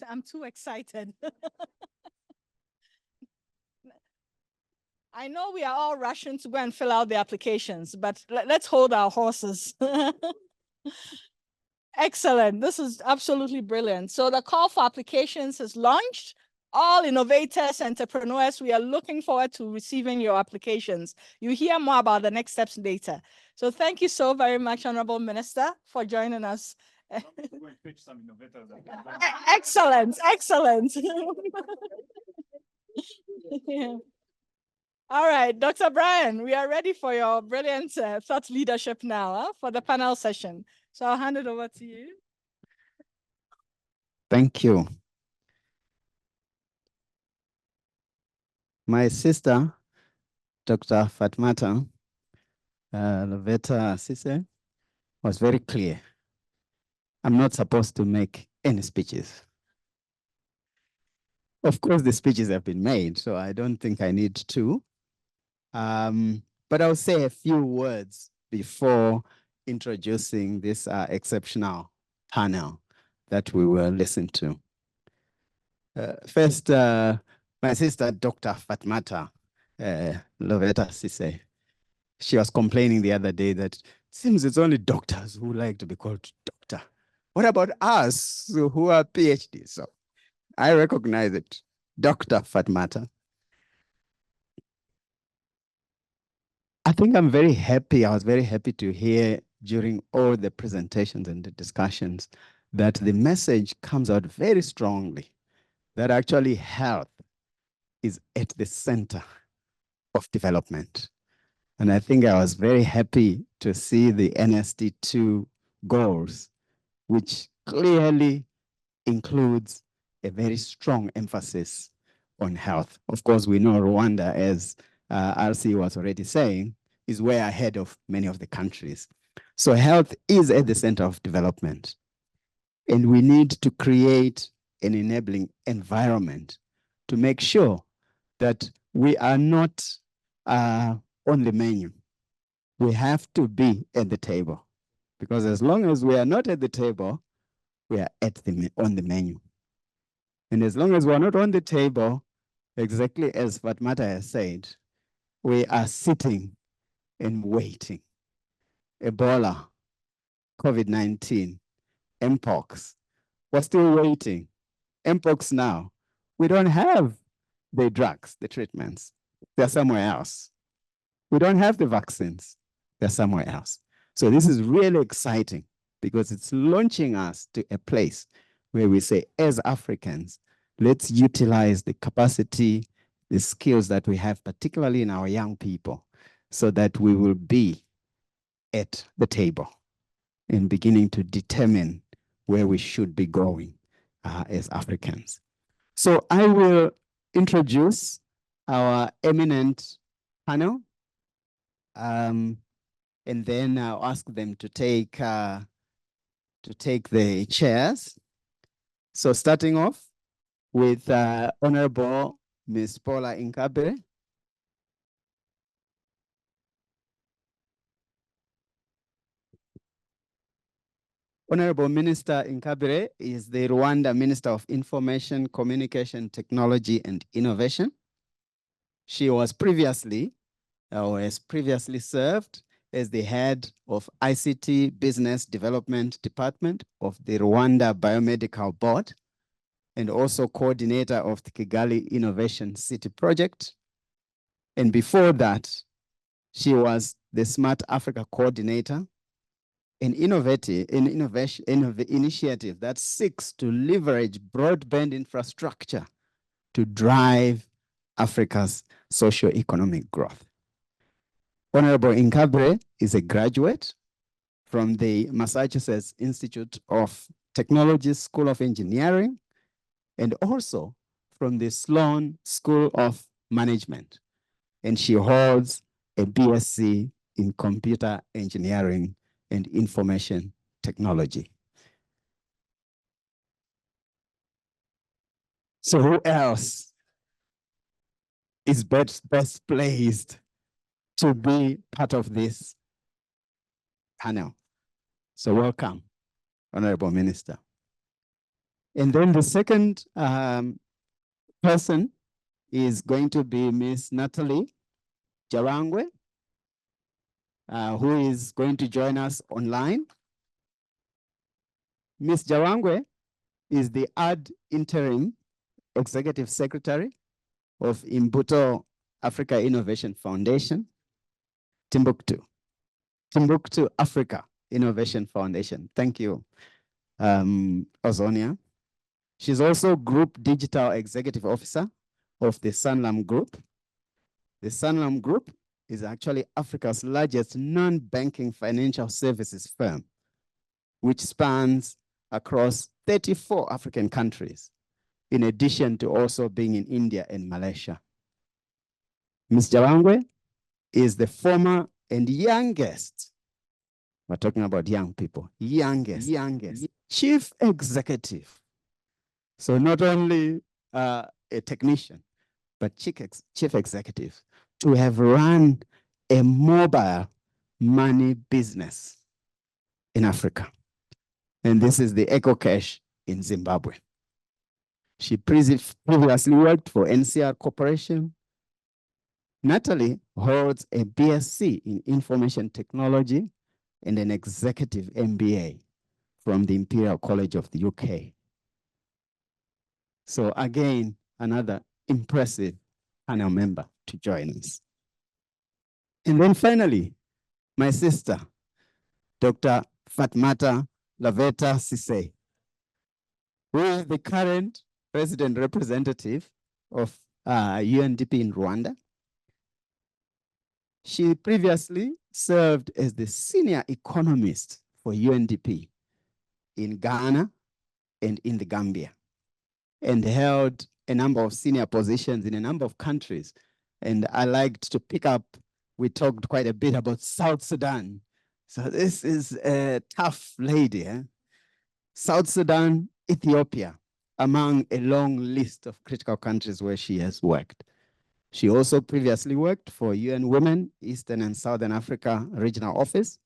I'm too excited. I know we are all rushing to go and fill out the applications, but let's hold our horses. Excellent. This is absolutely brilliant. So the call for applications is launched. All innovators, entrepreneurs, we are looking forward to receiving your applications. You hear more about the next steps later. So thank you so very much, Honorable Minister, for joining us. Excellent, excellent. Yeah. All right, Dr. Brian, we are ready for your brilliant thought leadership now for the panel session. So I'll hand it over to you. Thank you. My sister, Dr. Fatmata Lovetta Sise, was very clear. I'm not supposed to make any speeches. Of course, the speeches have been made, so I don't think I need to. But I'll say a few words before introducing this exceptional panel that we will listen to. First, my sister, Dr. Fatmata Lovetta Sise, she was complaining the other day that it seems it's only doctors who like to be called doctor. What about us who are PhDs? So I recognize it. Dr. Fatmata. I think I'm very happy. I was very happy to hear during all the presentations and the discussions that the message comes out very strongly that actually health is at the center of development. And I think I was very happy to see the NST2 goals, which clearly includes a very strong emphasis on health. Of course, we know Rwanda, as RC was already saying, is way ahead of many of the countries. So health is at the center of development. And we need to create an enabling environment to make sure that we are not on the menu. We have to be at the table, because as long as we are not at the table, we are on the menu. And as long as we're not on the table, exactly as Fatmata has said, we are sitting and waiting. Ebola, COVID-19, Mpox, we're still waiting. Mpox now, we don't have the drugs, the treatments. They're somewhere else. We don't have the vaccines. They're somewhere else. So this is really exciting because it's launching us to a place where we say, as Africans, let's utilize the capacity, the skills that we have, particularly in our young people, so that we will be at the table and beginning to determine where we should be going as Africans. So I will introduce our eminent panel, and then I'll ask them to take the chairs. So starting off with Honorable Ms. Paula Inkabe. Honorable Minister Inkabire is the Rwanda Minister of Information, Communication, Technology, and Innovation. She was previously, or has previously served as the head of ICT Business Development Department of the Rwanda Biomedical Board, and also coordinator of the Kigali Innovation City Project. And before that, she was the Smart Africa Coordinator, an innovative initiative that seeks to leverage broadband infrastructure to drive Africa's socio-economic growth. Honorable Inkabre is a graduate from the Massachusetts Institute of Technology School of Engineering, and also from the Sloan School of Management. And she holds a BSc in Computer Engineering and Information Technology. So who else is best placed to be part of this panel? So welcome, Honorable Minister. And then the second person is going to be Ms. Natalie Jarangwe, who is going to join us online. Ms. Jarangwe is the ad interim Executive Secretary of Imbuto Africa Innovation Foundation, Timbuktu Africa Innovation Foundation. Thank you, Ozonia. She's also Group Digital Executive Officer of the Sanlam Group. The Sanlam Group is actually Africa's largest non-banking financial services firm, which spans across 34 African countries, in addition to also being in India and Malaysia. Ms. Jarangwe is the former and youngest, we're talking about young people, youngest chief executive. So not only a technician, but chief executive to have run a mobile money business in Africa. And this is the EcoCash in Zimbabwe. She previously worked for NCR Corporation. Natalie holds a BSc in Information Technology and an Executive MBA from the Imperial College of the UK. So again, another impressive panel member to join us. And then finally, my sister, Dr. Fatmata Laveta Sise, who is the current President Representative of UNDP in Rwanda. She previously served as the Senior Economist for UNDP in Ghana and in the Gambia, and held a number of senior positions in a number of countries. And I liked to pick up, we talked quite a bit about South Sudan. So this is a tough lady. South Sudan, Ethiopia, among a long list of critical countries where she has worked. She also previously worked for UN Women, Eastern and Southern Africa Regional Office.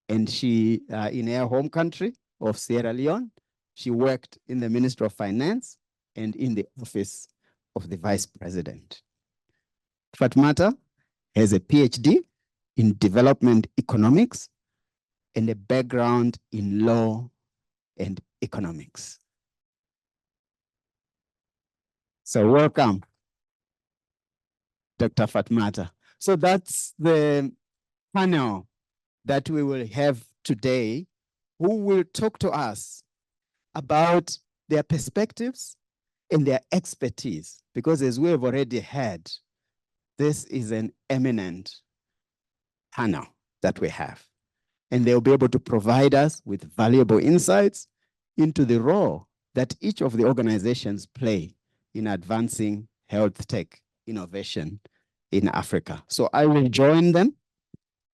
And she, in her home country of Sierra Leone, she worked in the Ministry of Finance and in the Office of the Vice President. Fatmata has a PhD in Development Economics and a background in law and economics. So welcome, Dr. Fatmata. So that's the panel that we will have today, who will talk to us about their perspectives and their expertise, because as we have already heard, this is an eminent panel that we have, and they'll be able to provide us with valuable insights into the role that each of the organizations play in advancing health tech innovation in Africa. So I will join them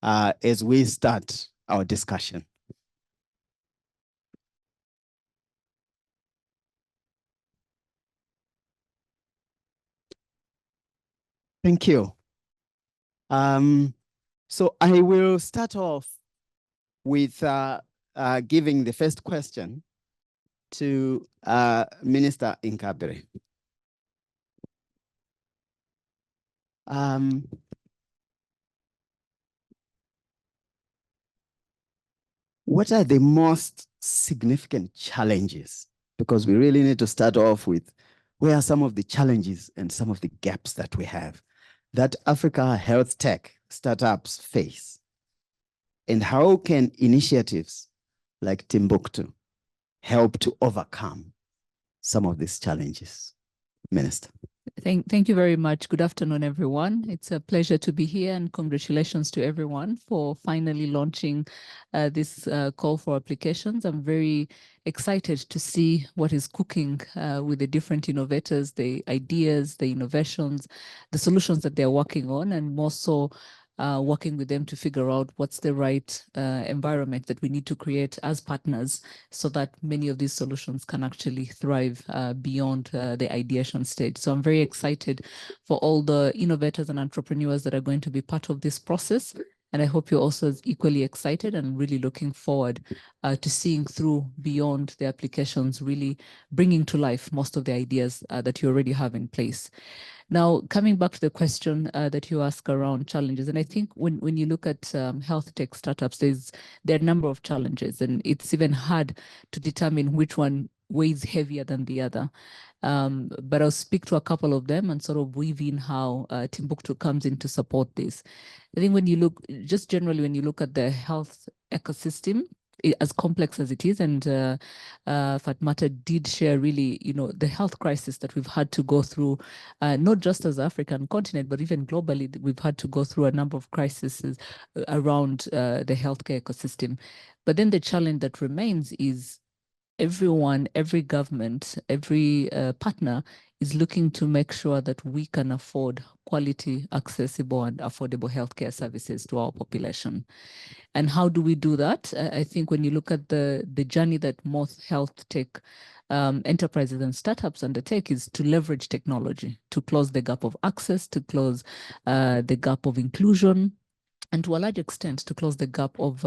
as we start our discussion. Thank you. So I will start off with giving the first question to Minister Nkabire. What are the most significant challenges? Because we really need to start off with where are some of the challenges and some of the gaps that we have that Africa health tech startups face? And how can initiatives like Timbuktu help to overcome some of these challenges? Minister. Thank you very much. Good afternoon, everyone. It's a pleasure to be here, and congratulations to everyone for finally launching this call for applications. I'm very excited to see what is cooking with the different innovators, the ideas, the innovations, the solutions that they're working on, and more so working with them to figure out what's the right environment that we need to create as partners so that many of these solutions can actually thrive beyond the ideation stage. So I'm very excited for all the innovators and entrepreneurs that are going to be part of this process. And I hope you're also equally excited and really looking forward to seeing through beyond the applications, really bringing to life most of the ideas that you already have in place. Now, coming back to the question that you ask around challenges, and I think when you look at health tech startups, there are a number of challenges, and it's even hard to determine which one weighs heavier than the other. But I'll speak to a couple of them and sort of weave in how Timbuktu comes in to support this. I think when you look, just generally, when you look at the health ecosystem, as complex as it is, and Fatmata did share really, the health crisis that we've had to go through, not just as the African continent, but even globally, we've had to go through a number of crises around the healthcare ecosystem. But then the challenge that remains is everyone, every government, every partner is looking to make sure that we can afford quality, accessible, and affordable healthcare services to our population. And how do we do that? I think when you look at the journey that most health tech enterprises and startups undertake is to leverage technology to close the gap of access, to close the gap of inclusion, and to a large extent to close the gap of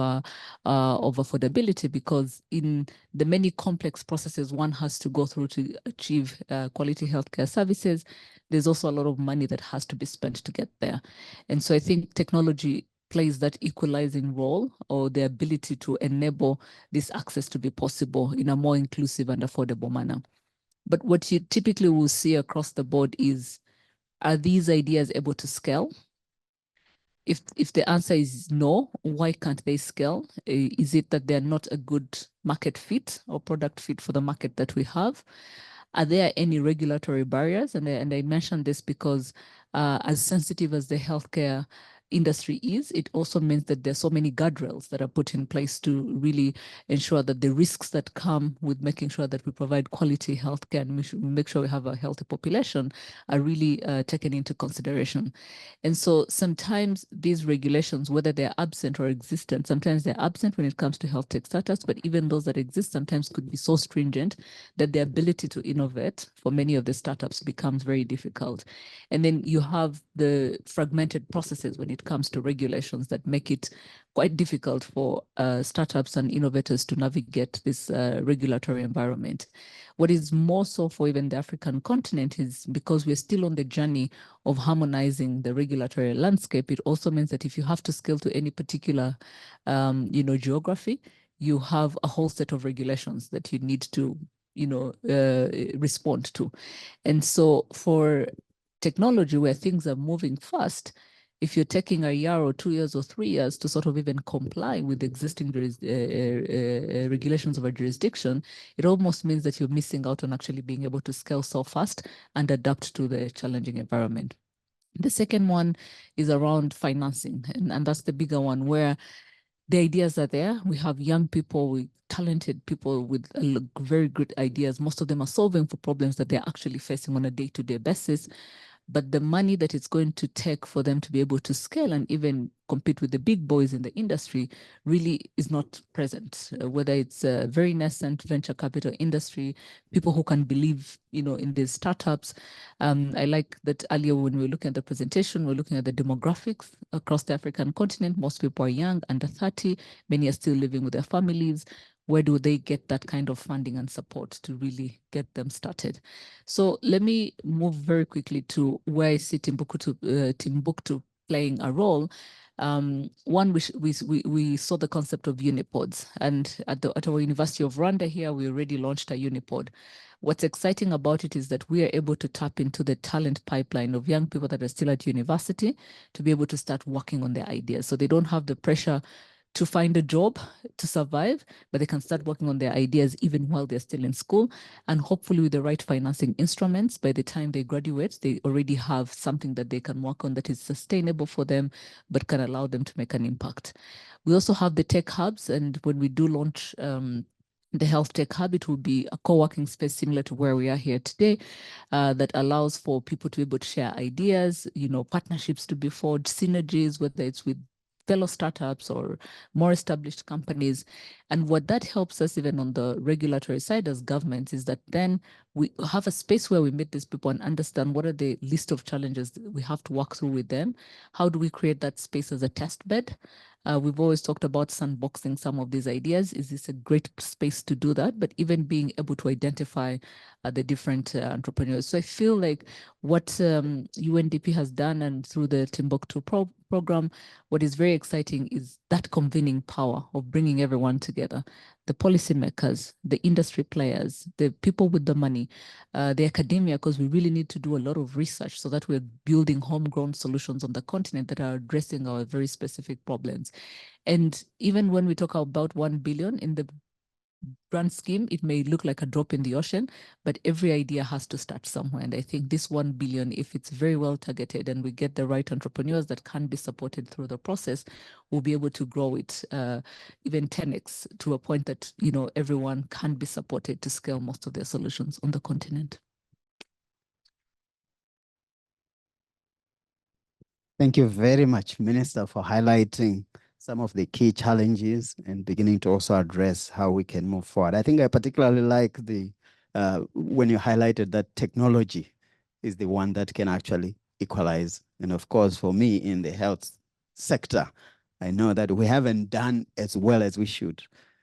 affordability, because in the many complex processes one has to go through to achieve quality healthcare services, there's also a lot of money that has to be spent to get there. And so I think technology plays that equalizing role, or the ability to enable this access to be possible in a more inclusive and affordable manner. But what you typically will see across the board is, are these ideas able to scale? If the answer is no, why can't they scale? Is it that they're not a good market fit or product fit for the market that we have? Are there any regulatory barriers? And I mentioned this because as sensitive as the healthcare industry is, it also means that there's so many guardrails that are put in place to really ensure that the risks that come with making sure that we provide quality healthcare and make sure we have a healthy population are really taken into consideration. And so sometimes these regulations, whether they're absent or existent, sometimes they're absent when it comes to health tech startups, but even those that exist sometimes could be so stringent that the ability to innovate for many of the startups becomes very difficult. And then you have the fragmented processes when it comes to regulations that make it quite difficult for startups and innovators to navigate this regulatory environment. What is more so for even the African continent is because we're still on the journey of harmonizing the regulatory landscape. It also means that if you have to scale to any particular, geography, you have a whole set of regulations that you need to, respond to. And so for technology where things are moving fast, if you're taking a year or 2 years or 3 years to sort of even comply with the existing regulations of a jurisdiction, it almost means that you're missing out on actually being able to scale so fast and adapt to the challenging environment. The second one is around financing, and that's the bigger one, where the ideas are there. We have young people, with talented people with very good ideas. Most of them are solving for problems that they're actually facing on a day-to-day basis. but the money that it's going to take for them to be able to scale and even compete with the big boys in the industry really is not present, whether it's a very nascent venture capital industry, people who can believe, in these startups. I like that earlier when we were looking at the presentation, we're looking at the demographics across the African continent. Most people are young, under 30, many are still living with their families. Where do they get that kind of funding and support to really get them started? So let me move very quickly to where I see Timbuktu playing a role. One, we saw the concept of unipods, and at our University of Rwanda here, we already launched a unipod. What's exciting about it is that we are able to tap into the talent pipeline of young people that are still at university to be able to start working on their ideas. So they don't have the pressure to find a job to survive, but they can start working on their ideas even while they're still in school. And hopefully with the right financing instruments, by the time they graduate, they already have something that they can work on that is sustainable for them, but can allow them to make an impact. We also have the tech hubs, and when we do launch the HealthTech Hub, it will be a co-working space similar to where we are here today, that allows for people to be able to share ideas, partnerships to be forged, synergies, whether it's with fellow startups or more established companies. And what that helps us even on the regulatory side as governments is that then we have a space where we meet these people and understand what are the list of challenges that we have to walk through with them. How do we create that space as a test bed? We've always talked about sandboxing some of these ideas. Is this a great space to do that? But even being able to identify the different entrepreneurs. So I feel like what UNDP has done, and through the Timbuktu program, what is very exciting is that convening power of bringing everyone together. The policymakers, the industry players, the people with the money, the academia, because we really need to do a lot of research so that we're building homegrown solutions on the continent that are addressing our very specific problems. And even when we talk about 1 billion in the grand scheme, it may look like a drop in the ocean, but every idea has to start somewhere. And I think this 1 billion, if it's very well targeted and we get the right entrepreneurs that can be supported through the process, we'll be able to grow it even 10x to a point that, everyone can be supported to scale most of their solutions on the continent. Thank you very much, Minister, for highlighting some of the key challenges and beginning to also address how we can move forward. I think I particularly like when you highlighted that technology is the one that can actually equalize. And of course, for me in the health sector, I know that we haven't done as well as we should.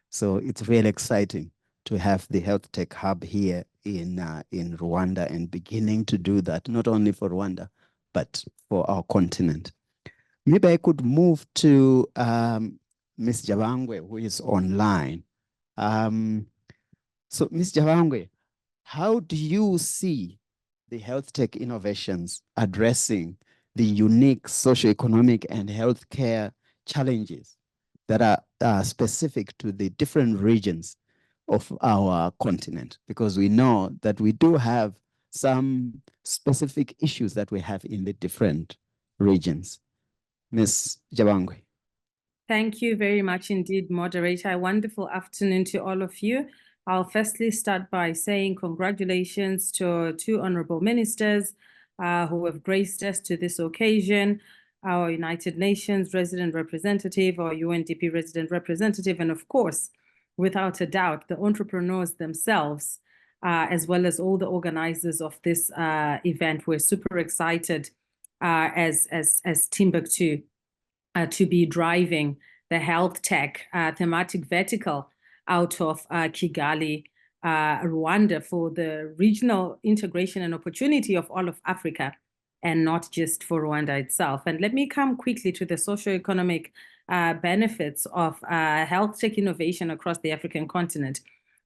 So it's really exciting to have the HealthTech Hub here in Rwanda and beginning to do that, not only for Rwanda, but for our continent. Maybe I could move to Ms. Javangwe, who is online. So Ms. Javangwe, how do you see the health tech innovations addressing the unique socioeconomic and healthcare challenges that are specific to the different regions of our continent? Because we know that we do have some specific issues that we have in the different regions. Ms. Javangwe. Thank you very much indeed, moderator. A wonderful afternoon to all of you. I'll firstly start by saying congratulations to two honorable ministers who have graced us to this occasion, our United Nations resident representative, our UNDP resident representative, and of course, without a doubt, the entrepreneurs themselves, as well as all the organizers of this event. We're super excited as Timbuktu to be driving the health tech thematic vertical out of Kigali, Rwanda, for the regional integration and opportunity of all of Africa, and not just for Rwanda itself. And let me come quickly to the socioeconomic benefits of health tech innovation across the African continent.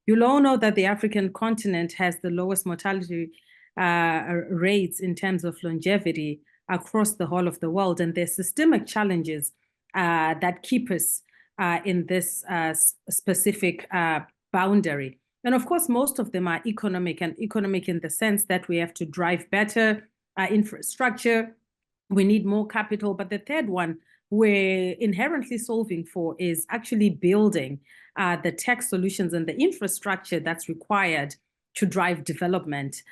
You'll all know that the African continent has the lowest mortality rates in terms of longevity across the whole of the world, and there's systemic challenges that keep us in this specific boundary. And of course, most of them are economic, and economic in the sense that we have to drive better infrastructure, we need more capital. But the third one we're inherently solving for is actually building the tech solutions and the infrastructure that's required to drive development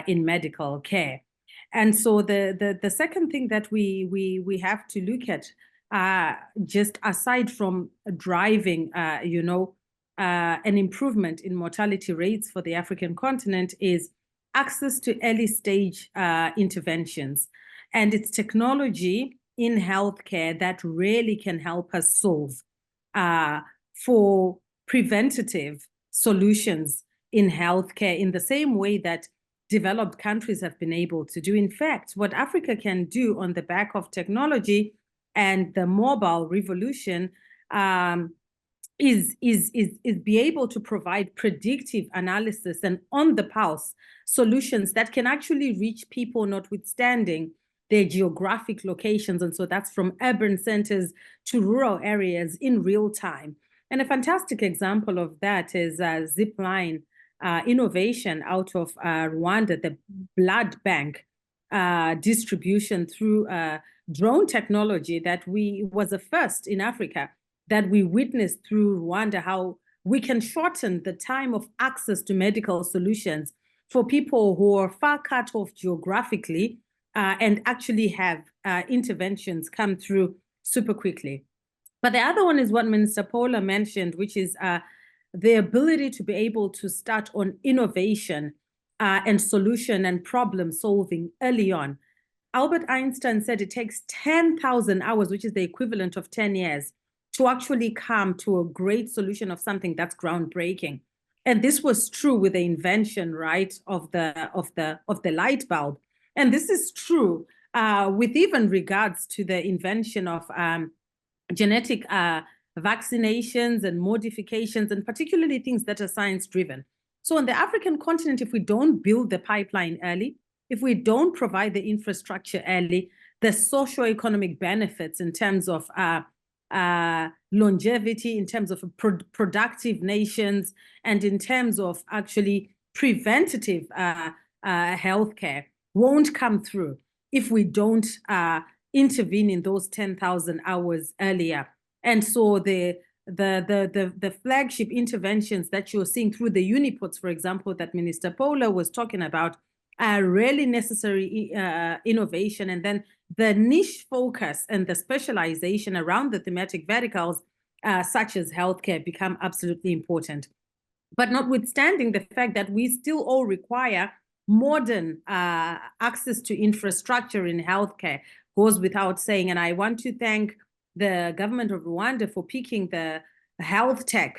in medical care. And so the second thing that we have to look at, just aside from driving, an improvement in mortality rates for the African continent, is access to early stage interventions. And it's technology in healthcare that really can help us solve for preventative solutions in healthcare in the same way that developed countries have been able to do. In fact, what Africa can do on the back of technology and the mobile revolution is be able to provide predictive analysis and on the pulse solutions that can actually reach people notwithstanding their geographic locations. And so that's from urban centers to rural areas in real time. And a fantastic example of that is Zipline innovation out of Rwanda, the blood bank distribution through drone technology that was the first in Africa that we witnessed through Rwanda, how we can shorten the time of access to medical solutions for people who are far cut off geographically and actually have interventions come through super quickly. But the other one is what Minister Paula mentioned, which is the ability to be able to start on innovation and solution and problem solving early on. Albert Einstein said it takes 10,000 hours, which is the equivalent of 10 years, to actually come to a great solution of something that's groundbreaking. And this was true with the invention, right, of the light bulb. And this is true with even regards to the invention of genetic vaccinations and modifications, and particularly things that are science-driven. So on the African continent, if we don't build the pipeline early, if we don't provide the infrastructure early, the socioeconomic benefits in terms of longevity, in terms of productive nations, and in terms of actually preventative healthcare won't come through if we don't intervene in those 10,000 hours earlier. And so the flagship interventions that you're seeing through the unipots, for example, that Minister Paula was talking about, are really necessary innovation. And then the niche focus and the specialization around the thematic verticals, such as healthcare, become absolutely important. But notwithstanding the fact that we still all require modern access to infrastructure in healthcare, goes without saying. And I want to thank the government of Rwanda for picking the HealthTech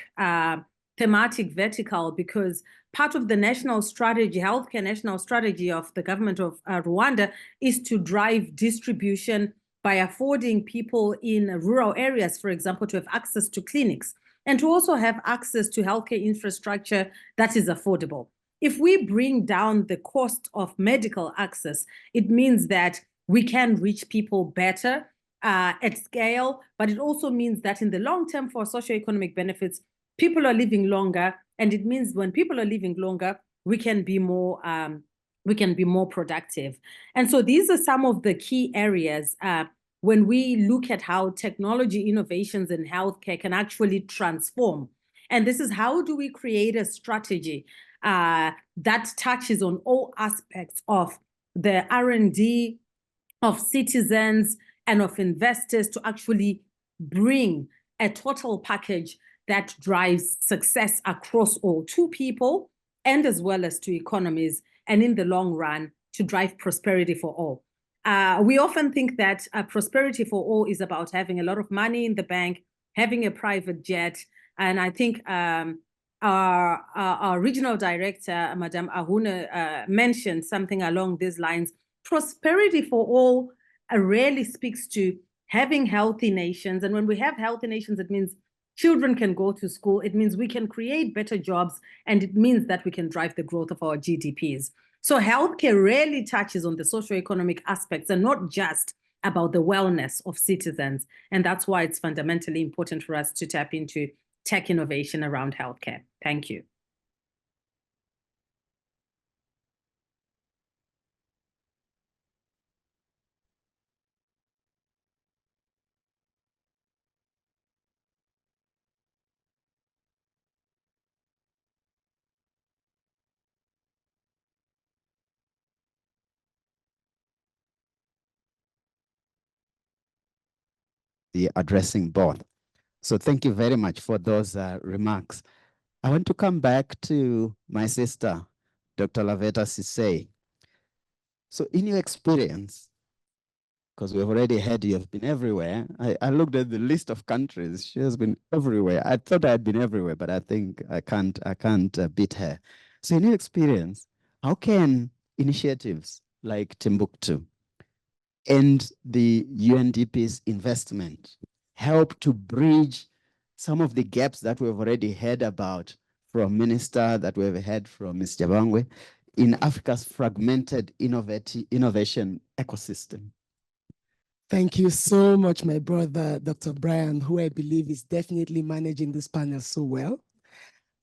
thematic vertical, because part of the national strategy, healthcare national strategy of the government of Rwanda, is to drive distribution by affording people in rural areas, for example, to have access to clinics and to also have access to healthcare infrastructure that is affordable. If we bring down the cost of medical access, it means that we can reach people better at scale, but it also means that in the long term, for socioeconomic benefits, people are living longer, and it means when people are living longer, we can be more productive. And so these are some of the key areas when we look at how technology innovations in healthcare can actually transform. And this is how do we create a strategy that touches on all aspects of the R&D, of citizens, and of investors, to actually bring a total package that drives success across all, to people and as well as to economies, and in the long run, to drive prosperity for all. We often think that prosperity for all is about having a lot of money in the bank, having a private jet. And I think our regional director, Madame Ahuna, mentioned something along these lines. Prosperity for all rarely speaks to having healthy nations. And when we have healthy nations, it means children can go to school. It means we can create better jobs. And it means that we can drive the growth of our GDPs. So healthcare rarely touches on the socioeconomic aspects and not just about the wellness of citizens. And that's why it's fundamentally important for us to tap into tech innovation around healthcare. Thank you. the addressing both. So thank you very much for those remarks. I want to come back to my sister, Dr. Laveta Sisay. So in your experience, because we've already heard you have been everywhere, I looked at the list of countries. She has been everywhere. I thought I had been everywhere, but I think I can't beat her. So in your experience, how can initiatives like Timbuktu and the UNDP's investment help to bridge some of the gaps that we've already heard about from Minister, that we've heard from Ms. Jabangwe, in Africa's fragmented innovation ecosystem? Thank you so much, my brother, Dr. Brian, who I believe is definitely managing this panel so well.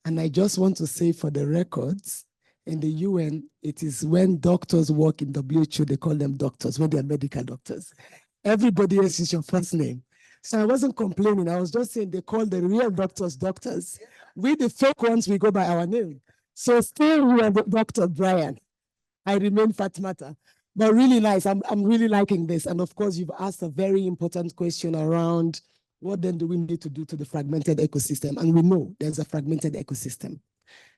And I just want to say for the records, in the UN, it is when doctors work in WHO, they call them doctors, when they're medical doctors. Everybody else is your first name. So I wasn't complaining. I was just saying they call the real doctors doctors. We, the fake ones, we go by our name. So still we are the Dr. Brian. I remain Fatmata. But really nice. I'm really liking this. And of course, you've asked a very important question around what then do we need to do to the fragmented ecosystem? And we know there's a fragmented ecosystem.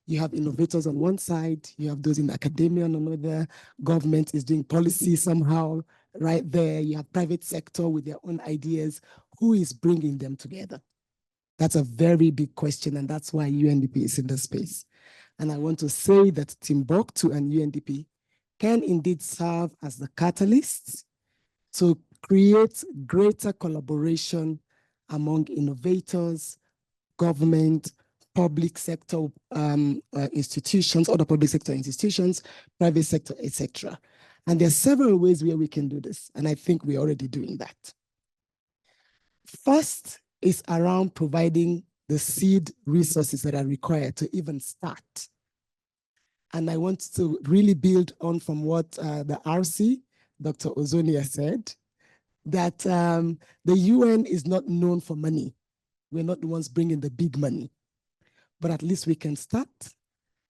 You have innovators on one side, you have those in academia on another, government is doing policy somehow right there, you have private sector with their own ideas. Who is bringing them together? That's a very big question, and that's why UNDP is in the space. And I want to say that Timbuktu and UNDP can indeed serve as the catalysts to create greater collaboration among innovators, government, public sector institutions, other public sector institutions, private sector, etc. And there are several ways where we can do this, and I think we're already doing that. First is around providing the seed resources that are required to even start. And I want to really build on from what the RC, Dr. Ozonia said, that the UN is not known for money. We're not the ones bringing the big money, but at least we can start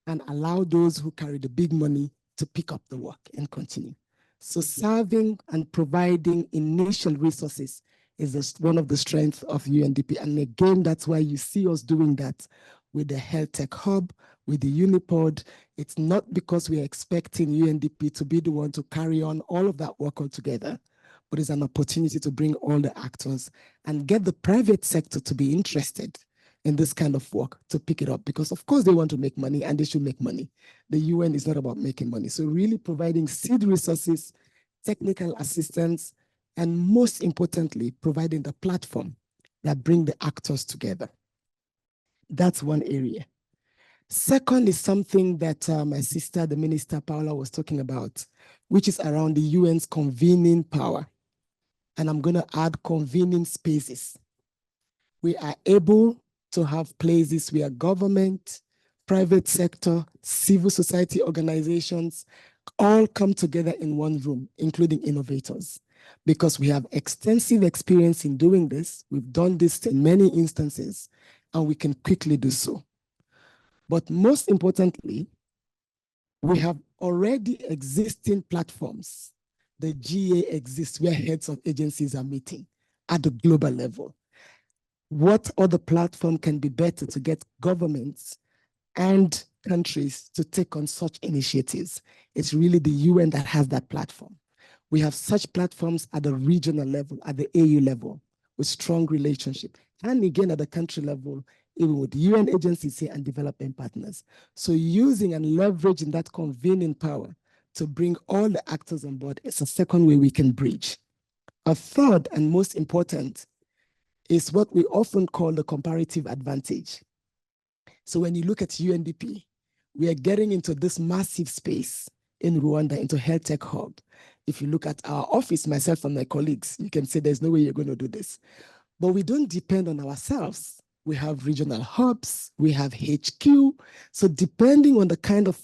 and allow those who carry the big money to pick up the work and continue. So serving and providing initial resources is one of the strengths of UNDP. And again, that's why you see us doing that with the HealthTech Hub, with the Unipod. It's not because we are expecting UNDP to be the one to carry on all of that work altogether, but it's an opportunity to bring all the actors and get the private sector to be interested in this kind of work, to pick it up, because of course they want to make money and they should make money. The UN is not about making money. So really providing seed resources, technical assistance, and most importantly, providing the platform that bring the actors together. That's one area. Second is something that my sister, the Minister Paula, was talking about, which is around the UN's convening power. And I'm going to add convening spaces. We are able to have places where government, private sector, civil society organizations all come together in one room, including innovators, because we have extensive experience in doing this. We've done this in many instances, and we can quickly do so. But most importantly, we have already existing platforms. The GA exists where heads of agencies are meeting at the global level. What other platform can be better to get governments and countries to take on such initiatives? It's really the UN that has that platform. We have such platforms at the regional level, at the AU level, with strong relationship, and again at the country level, even with UN agencies here and development partners. So using and leveraging that convening power to bring all the actors on board is a second way we can bridge. A third and most important is what we often call the comparative advantage. So when you look at UNDP, we are getting into this massive space in Rwanda, into HealthTech Hub. If you look at our office, myself and my colleagues, you can say there's no way you're going to do this. But we don't depend on ourselves. We have regional hubs, we have HQ. So depending on the kind of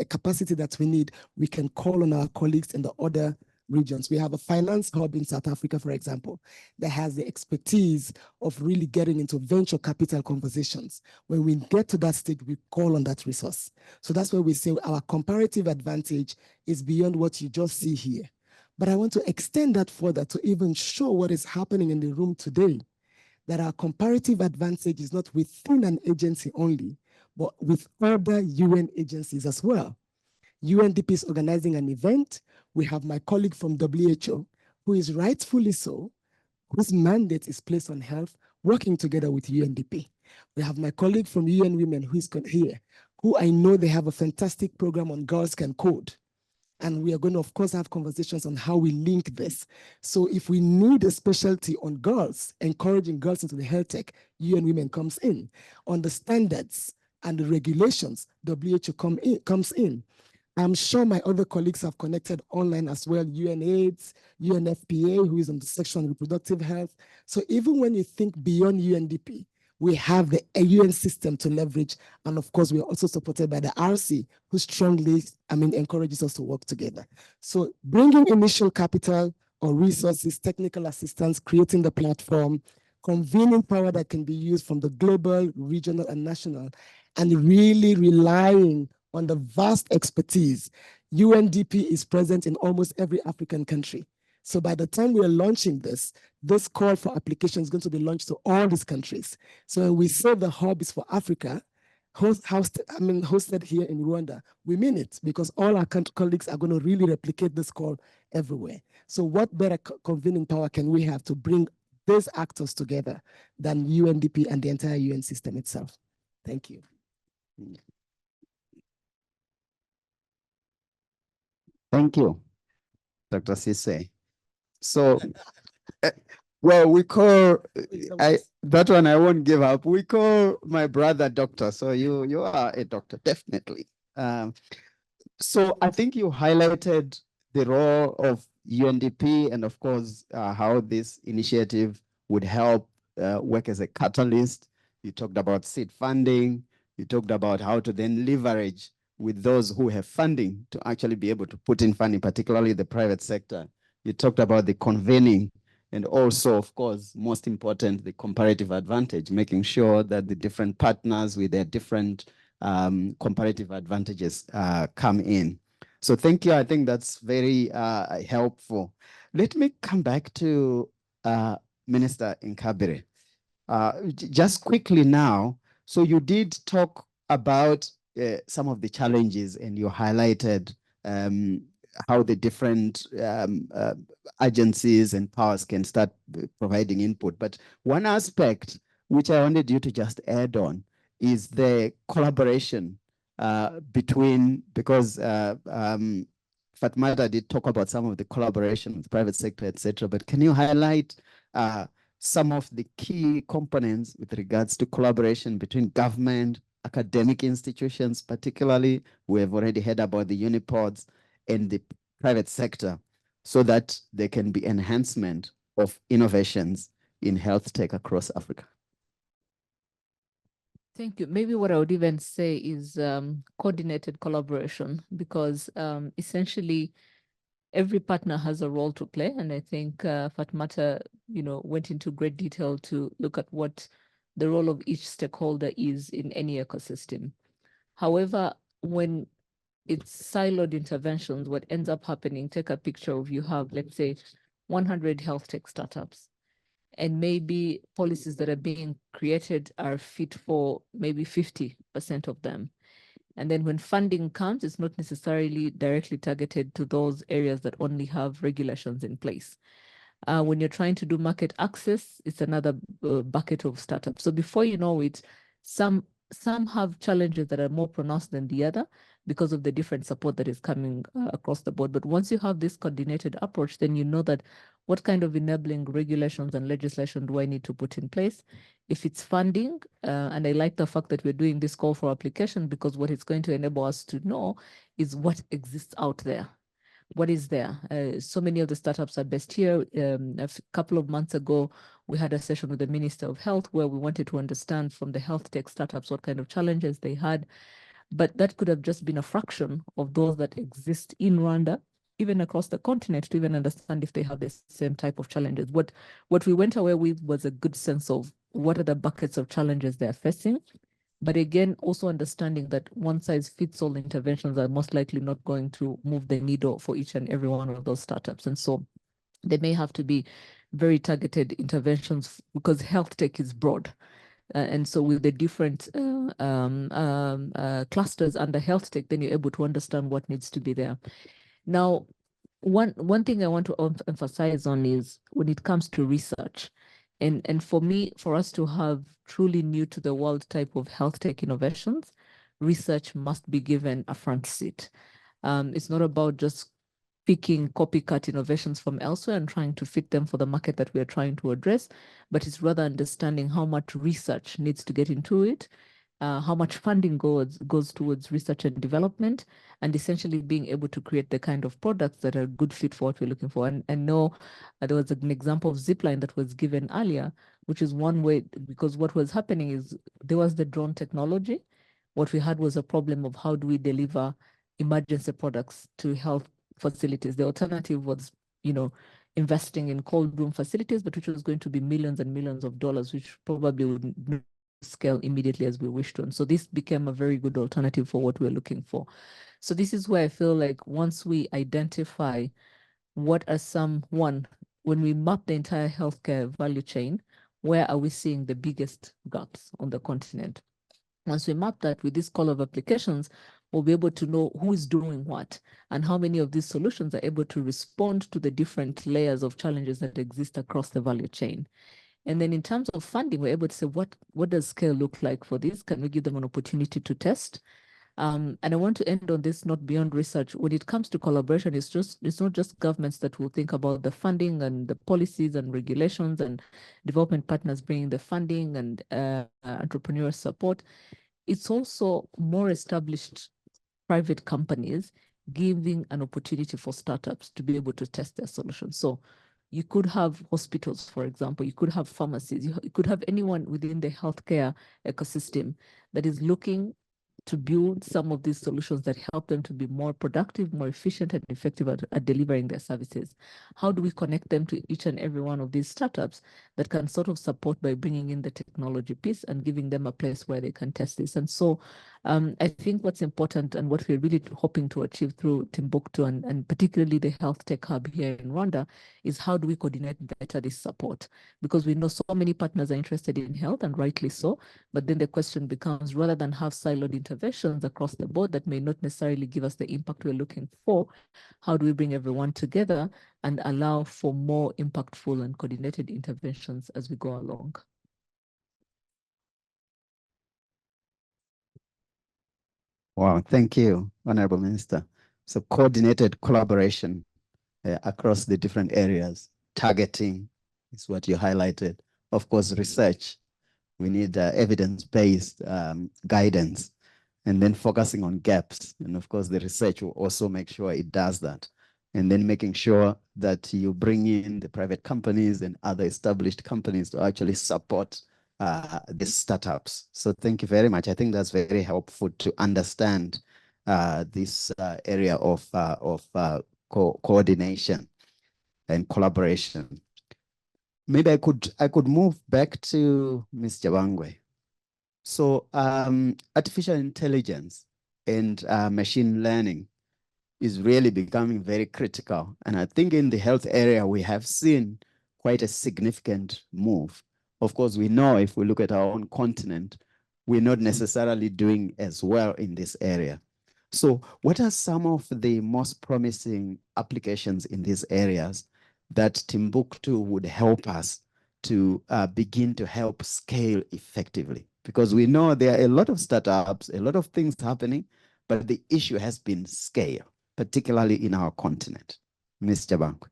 capacity that we need, we can call on our colleagues in the other regions. We have a finance hub in South Africa, for example, that has the expertise of really getting into venture capital conversations. When we get to that stage, we call on that resource. So that's where we say our comparative advantage is beyond what you just see here. But I want to extend that further to even show what is happening in the room today, that our comparative advantage is not within an agency only, but with other UN agencies as well. UNDP is organizing an event. We have my colleague from WHO, who is rightfully so, whose mandate is placed on health, working together with UNDP. We have my colleague from UN Women who is here, who I know they have a fantastic program on Girls Can Code. And we are going to, of course, have conversations on how we link this. So if we need a specialty on girls, encouraging girls into the health tech, UN Women comes in. On the standards and the regulations, WHO comes in. I'm sure my other colleagues have connected online as well, UNAIDS, UNFPA, who is on the section on reproductive health. So even when you think beyond UNDP, we have the UN system to leverage. And of course, we are also supported by the RC, who strongly, encourages us to work together. So bringing initial capital or resources, technical assistance, creating the platform, convening power that can be used from the global, regional, and national, and really relying on the vast expertise. UNDP is present in almost every African country. So by the time we are launching this call for application is going to be launched to all these countries. So when we say the hub is for Africa, hosted here in Rwanda, we mean it, because all our colleagues are going to really replicate this call everywhere. So what better convening power can we have to bring these actors together than UNDP and the entire UN system itself? Thank you. Thank you, Dr. Sise. So, well, we call, that one I won't give up. We call my brother doctor. So you are a doctor, definitely. So I think you highlighted the role of UNDP and of course, how this initiative would help work as a catalyst. You talked about seed funding. You talked about how to then leverage with those who have funding to actually be able to put in funding, particularly the private sector. You talked about the convening and also, of course, most important, the comparative advantage, making sure that the different partners with their different comparative advantages come in. So thank you. I think that's very helpful. Let me come back to Minister Nkabire. Just quickly now, so you did talk about some of the challenges and you highlighted how the different agencies and powers can start providing input. But one aspect which I wanted you to just add on is the collaboration between, because Fatmata did talk about some of the collaboration with the private sector, etc. But can you highlight some of the key components with regards to collaboration between government, academic institutions, particularly, we have already heard about the unipods, and the private sector, so that there can be enhancement of innovations in health tech across Africa? Thank you. Maybe what I would even say is coordinated collaboration, because essentially every partner has a role to play. And I think Fatmata, went into great detail to look at what the role of each stakeholder is in any ecosystem. However, when it's siloed interventions, what ends up happening, take a picture of, you have, let's say, 100 health tech startups, and maybe policies that are being created are fit for maybe 50% of them. And then when funding comes, it's not necessarily directly targeted to those areas that only have regulations in place. When you're trying to do market access, it's another bucket of startups. So before you know it, some have challenges that are more pronounced than the other because of the different support that is coming across the board. But once you have this coordinated approach, then you know that what kind of enabling regulations and legislation do I need to put in place? If it's funding, and I like the fact that we're doing this call for application, because what it's going to enable us to know is what exists out there. What is there? So many of the startups are based here. A couple of months ago, we had a session with the Minister of Health where we wanted to understand from the health tech startups what kind of challenges they had. But that could have just been a fraction of those that exist in Rwanda, even across the continent, to even understand if they have the same type of challenges. What we went away with was a good sense of what are the buckets of challenges they're facing, But again, also understanding that one-size-fits-all interventions are most likely not going to move the needle for each and every one of those startups. And so they may have to be very targeted interventions because health tech is broad. And so with the different clusters under health tech, then you're able to understand what needs to be there. Now, one thing I want to emphasize on is when it comes to research, and for me, for us to have truly new to the world type of health tech innovations, research must be given a front seat. It's not about just picking copycat innovations from elsewhere and trying to fit them for the market that we are trying to address, but it's rather understanding how much research needs to get into it, how much funding goes towards research and development, and essentially being able to create the kind of products that are a good fit for what we're looking for. And I know there was an example of Zipline that was given earlier, which is one way, because what was happening is there was the drone technology. What we had was a problem of how do we deliver emergency products to health facilities. The alternative was, investing in cold room facilities, but which was going to be millions and millions of dollars, which probably would not scale immediately as we wished to. And so this became a very good alternative for what we're looking for. So this is where I feel like once we identify what are when we map the entire healthcare value chain, where are we seeing the biggest gaps on the continent? Once we map that with this call of applications, we'll be able to know who is doing what and how many of these solutions are able to respond to the different layers of challenges that exist across the value chain. And then in terms of funding, we're able to say, what does scale look like for this? Can we give them an opportunity to test? And I want to end on this, not beyond research. When it comes to collaboration, it's not just governments that will think about the funding and the policies and regulations and development partners bringing the funding and entrepreneurial support. It's also more established private companies giving an opportunity for startups to be able to test their solutions. So you could have hospitals, for example, you could have pharmacies, you could have anyone within the healthcare ecosystem that is looking to build some of these solutions that help them to be more productive, more efficient, and effective at delivering their services. How do we connect them to each and every one of these startups that can sort of support by bringing in the technology piece and giving them a place where they can test this? And so I think what's important and what we're really hoping to achieve through Timbuktu and particularly the HealthTech Hub here in Rwanda is how do we coordinate better this support? Because we know so many partners are interested in health, and rightly so, but then the question becomes, rather than have siloed interventions across the board that may not necessarily give us the impact we're looking for, how do we bring everyone together and allow for more impactful and coordinated interventions as we go along? Wow, thank you, Honorable Minister. So coordinated collaboration across the different areas. Targeting is what you highlighted. Of course, research. We need evidence-based guidance, and then focusing on gaps. And of course, the research will also make sure it does that. And then making sure that you bring in the private companies and other established companies to actually support the startups. So thank you very much. I think that's very helpful to understand this area of coordination and collaboration. Maybe I could move back to Ms. Jabangwe. So artificial intelligence and machine learning is really becoming very critical. And I think in the health area, we have seen quite a significant move. Of course, we know if we look at our own continent, we're not necessarily doing as well in this area. So what are some of the most promising applications in these areas that Timbuktu would help us to begin to help scale effectively? Because we know there are a lot of startups, a lot of things happening, but the issue has been scale, particularly in our continent. Ms. Jabangwe.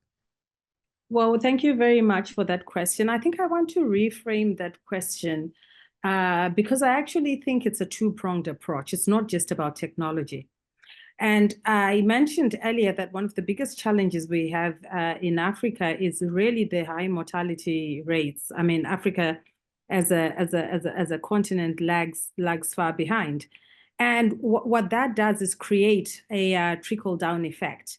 Well, thank you very much for that question. I think I want to reframe that question because I actually think it's a two-pronged approach. It's not just about technology. And I mentioned earlier that one of the biggest challenges we have in Africa is really the high mortality rates. I mean, Africa as a continent lags far behind. And what that does is create a trickle-down effect.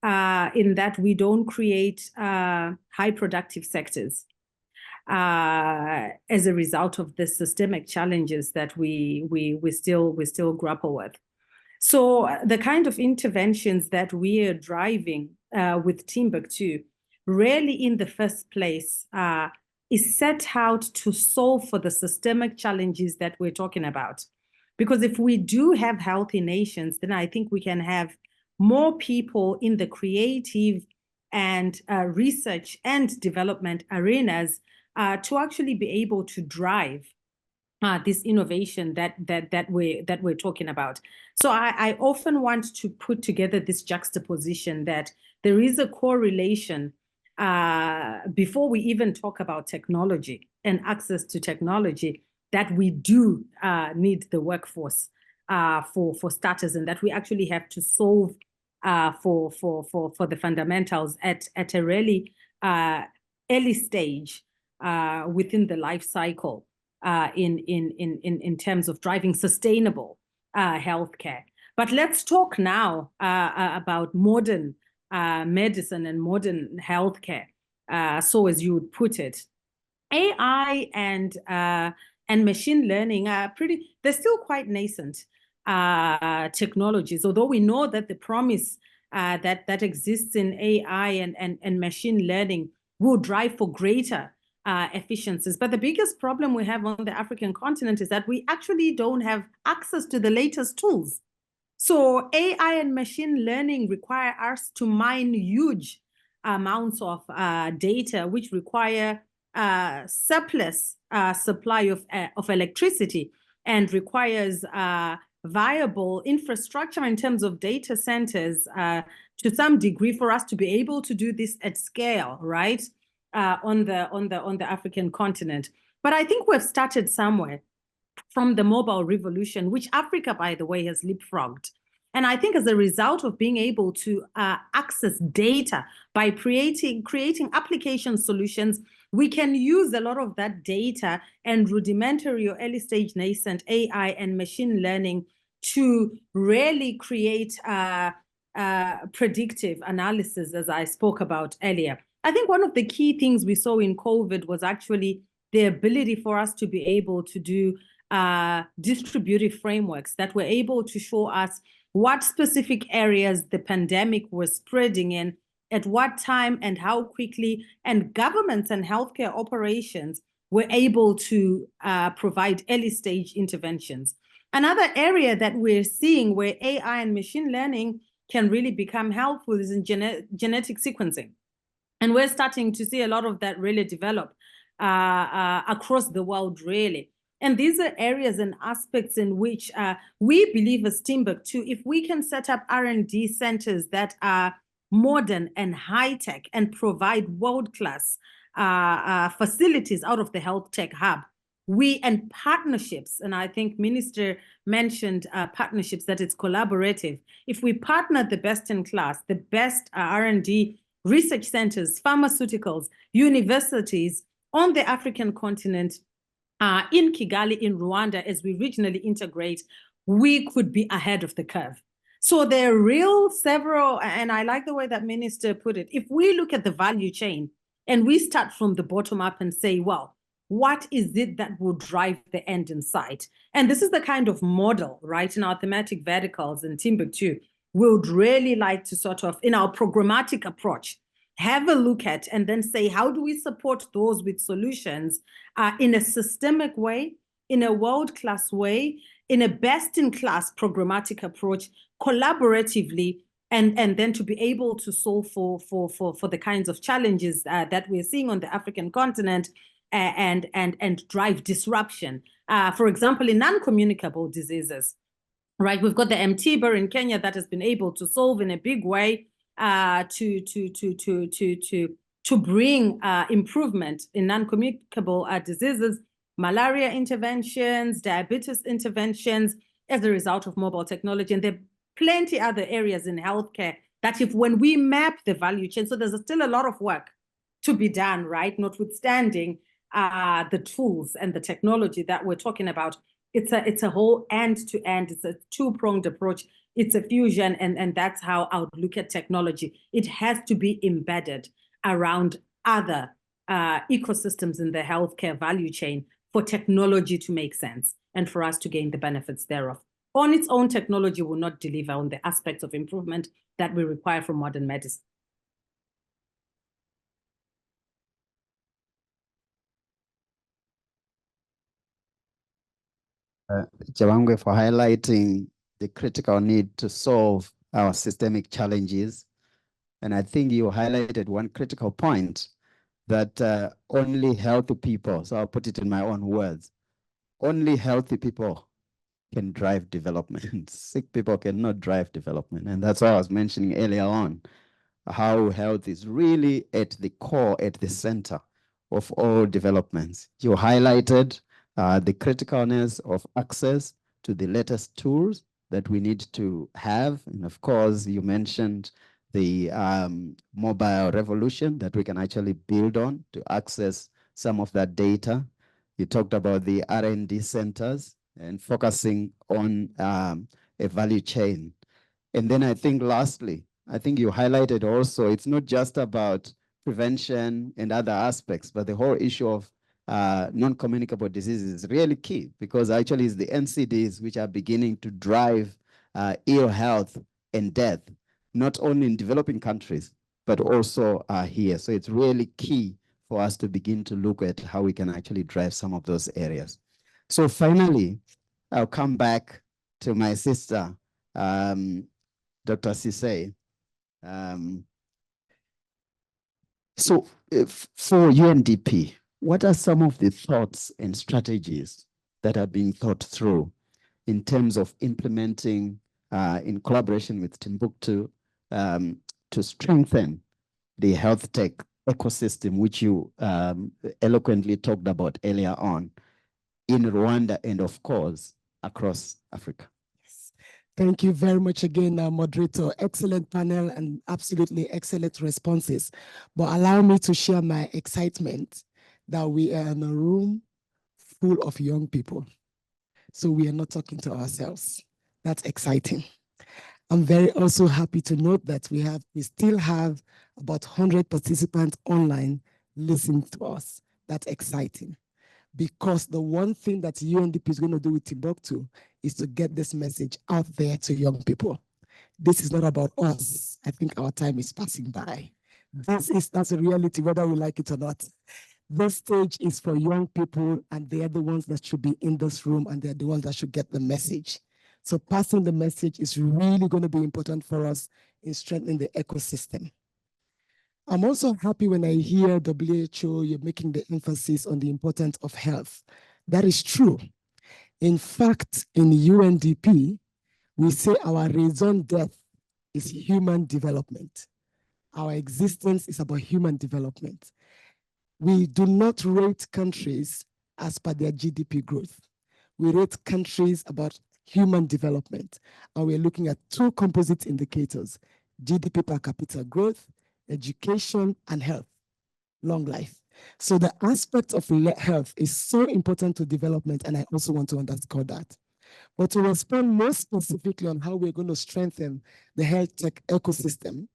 In that we don't create high productive sectors. as a result of the systemic challenges that we still grapple with. So the kind of interventions that we are driving with Timbuktu really in the first place is set out to solve for the systemic challenges that we're talking about. Because if we do have healthy nations, then I think we can have more people in the creative and research and development arenas to actually be able to drive this innovation that we're talking about. So I often want to put together this juxtaposition that there is a correlation before we even talk about technology and access to technology, that we do need the workforce for starters, and that we actually have to solve for the fundamentals at a really early stage within the life cycle in terms of driving sustainable healthcare. But let's talk now about modern medicine and modern healthcare. So as you would put it, AI and machine learning are they're still quite nascent technologies, although we know that the promise that exists in AI and machine learning will drive for greater efficiencies. But the biggest problem we have on the African continent is that we actually don't have access to the latest tools. So AI and machine learning require us to mine huge amounts of data, which require surplus supply of electricity, and requires viable infrastructure in terms of data centers to some degree for us to be able to do this at scale, right? On the African continent. But I think we've started somewhere from the mobile revolution, which Africa, by the way, has leapfrogged. And I think as a result of being able to access data by creating application solutions, we can use a lot of that data and rudimentary or early stage nascent AI and machine learning to really create predictive analysis, as I spoke about earlier. I think one of the key things we saw in COVID was actually the ability for us to be able to do distributive frameworks that were able to show us what specific areas the pandemic was spreading in, at what time and how quickly, and governments and healthcare operations were able to provide early stage interventions. Another area that we're seeing where AI and machine learning can really become helpful is in genetic sequencing. And we're starting to see a lot of that really develop across the world, really. And these are areas and aspects in which we believe as Timbuktu, if we can set up R&D centers that are modern and high-tech and provide world-class facilities out of the HealthTech Hub, and partnerships, and I think Minister mentioned partnerships, that it's collaborative. If we partner the best in class, the best R&D research centers, pharmaceuticals, universities on the African continent, in Kigali, in Rwanda, as we regionally integrate, we could be ahead of the curve. So there are several, and I like the way that Minister put it, if we look at the value chain and we start from the bottom up and say, well, what is it that will drive the end in sight? And this is the kind of model, right, in our thematic verticals in Timbuktu, we would really like to sort of, in our programmatic approach, have a look at and then say, how do we support those with solutions in a systemic way, in a world-class way, in a best-in-class programmatic approach, collaboratively, and then to be able to solve for the kinds of challenges that we're seeing on the African continent and drive disruption. For example, in non-communicable diseases, right? We've got the MTBR in Kenya that has been able to solve in a big way to bring improvement in non-communicable diseases, malaria interventions, diabetes interventions as a result of mobile technology. And there are plenty other areas in healthcare that when we map the value chain, so there's still a lot of work to be done, right? Notwithstanding the tools and the technology that we're talking about. It's a whole end-to-end, it's a two-pronged approach, it's a fusion, and that's how I would look at technology. It has to be embedded around other ecosystems in the healthcare value chain for technology to make sense and for us to gain the benefits thereof. On its own, technology will not deliver on the aspects of improvement that we require from modern medicine. Jawangwe, for highlighting the critical need to solve our systemic challenges. And I think you highlighted one critical point, that only healthy people, so I'll put it in my own words, only healthy people can drive development. Sick people cannot drive development. And that's why I was mentioning earlier on, how health is really at the core, at the center of all developments. You highlighted the criticalness of access to the latest tools that we need to have. And of course, you mentioned the mobile revolution that we can actually build on to access some of that data. You talked about the R&D centers and focusing on a value chain. And then I think lastly, I think you highlighted also, it's not just about prevention and other aspects, but the whole issue of non-communicable diseases is really key, because actually it's the NCDs which are beginning to drive ill health and death, not only in developing countries, but also here. So it's really key for us to begin to look at how we can actually drive some of those areas. So finally, I'll come back to my sister, Dr. Sisay. So for UNDP, what are some of the thoughts and strategies that are being thought through in terms of implementing in collaboration with Timbuktu to strengthen the health tech ecosystem, which you eloquently talked about earlier on in Rwanda and of course across Africa? Thank you very much again, moderator. Excellent panel and absolutely excellent responses. But allow me to share my excitement that we are in a room full of young people. So we are not talking to ourselves. That's exciting. I'm very also happy to note that we still have about 100 participants online listening to us. That's exciting. Because the one thing that UNDP is going to do with Timbuktu is to get this message out there to young people. This is not about us. I think our time is passing by. That's a reality, whether we like it or not. This stage is for young people, and they are the ones that should be in this room, and they're the ones that should get the message. So passing the message is really going to be important for us in strengthening the ecosystem. I'm also happy when I hear WHO, you're making the emphasis on the importance of health. That is true. In fact, in UNDP, we say our raison d'etre is human development. Our existence is about human development. We do not rate countries as per their GDP growth. We rate countries about human development. And we're looking at two composite indicators, GDP per capita growth, education, and health, long life. So the aspect of health is so important to development, and I also want to underscore that. But to respond more specifically on how we're going to strengthen the health tech ecosystem,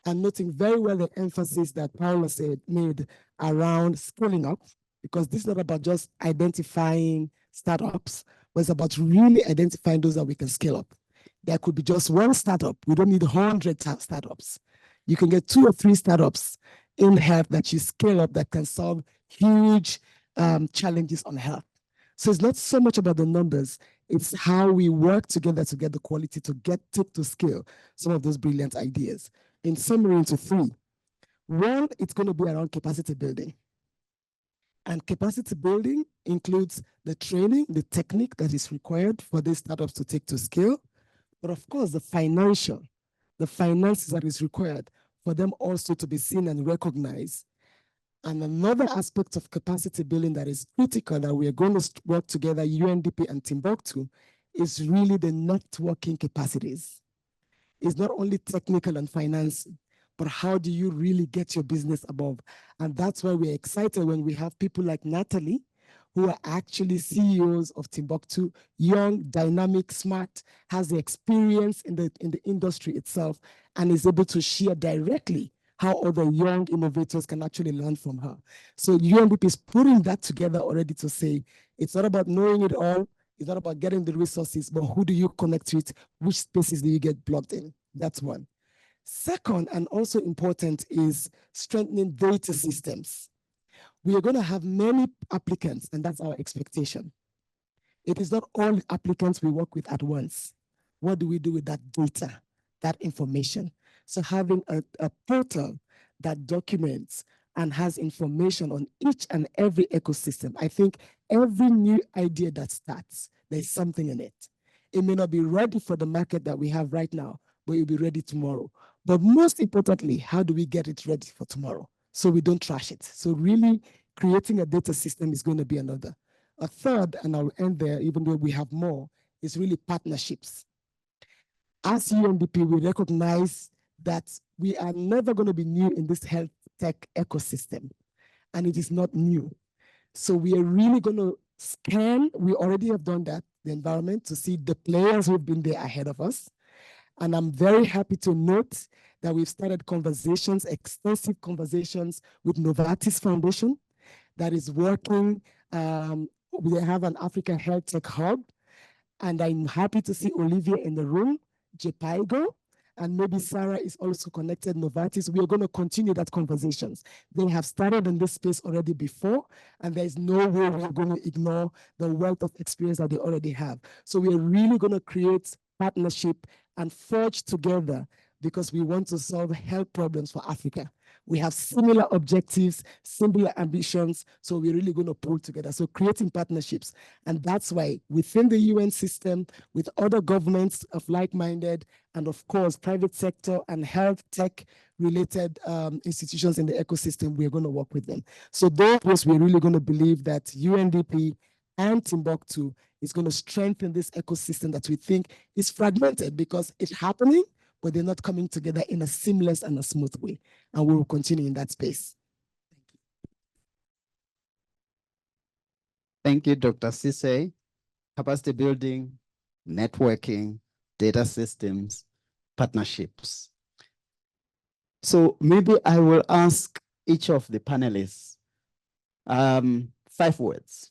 and noting very well the emphasis that Paula made around scaling up, because this is not about just identifying startups, but it's about really identifying those that we can scale up. There could be just one startup. We don't need 100 startups. You can get 2 or 3 startups in health that you scale up that can solve huge challenges on health. So it's not so much about the numbers, it's how we work together to get the quality to get to scale some of those brilliant ideas. In summary, into 3. 1, it's going to be around capacity building. And capacity building includes the training, the technique that is required for these startups to take to scale, but of course the finances that is required for them also to be seen and recognized. And another aspect of capacity building that is critical that we are going to work together, UNDP and Timbuktu, is really the networking capacities. It's not only technical and financing, but how do you really get your business above? And that's why we're excited when we have people like Natalie, who are actually CEOs of Timbuktu, young, dynamic, smart, has the experience in the industry itself, and is able to share directly how other young innovators can actually learn from her. So UNDP is putting that together already to say, it's not about knowing it all, it's not about getting the resources, but who do you connect with? Which spaces do you get plugged in? That's one. Second, and also important, is strengthening data systems. We are going to have many applicants, and that's our expectation. It is not all applicants we work with at once. What do we do with that data, that information? So having a portal that documents and has information on each and every ecosystem. I think every new idea that starts, there's something in it. It may not be ready for the market that we have right now, but it'll be ready tomorrow. But most importantly, how do we get it ready for tomorrow so we don't trash it? So really creating a data system is going to be another. A third, and I'll end there, even though we have more, is really partnerships. As UNDP, we recognize that we are never going to be new in this health tech ecosystem, and it is not new. So we are really going to scan, we already have done that, the environment, to see the players who've been there ahead of us. And I'm very happy to note that we've started conversations, extensive conversations with Novartis Foundation that is working. We have an African HealthTech Hub, and I'm happy to see Olivia in the room, Jepaigo, and maybe Sarah is also connected, Novartis. We are going to continue that conversations. They have started in this space already before, and there's no way we're going to ignore the wealth of experience that they already have. So we are really going to create partnership and forge together because we want to solve health problems for Africa. We have similar objectives, similar ambitions, so we're really going to pull together. So creating partnerships, and that's why within the UN system, with other governments of like-minded, and of course, private sector and health tech related institutions in the ecosystem, we're going to work with them. So those, we're really going to believe that UNDP and Timbuktu is going to strengthen this ecosystem that we think is fragmented because it's happening, but they're not coming together in a seamless and a smooth way. And we will continue in that space. Thank you, Dr. Sise. Capacity building, networking, data systems, partnerships. So maybe I will ask each of the panelists 5 words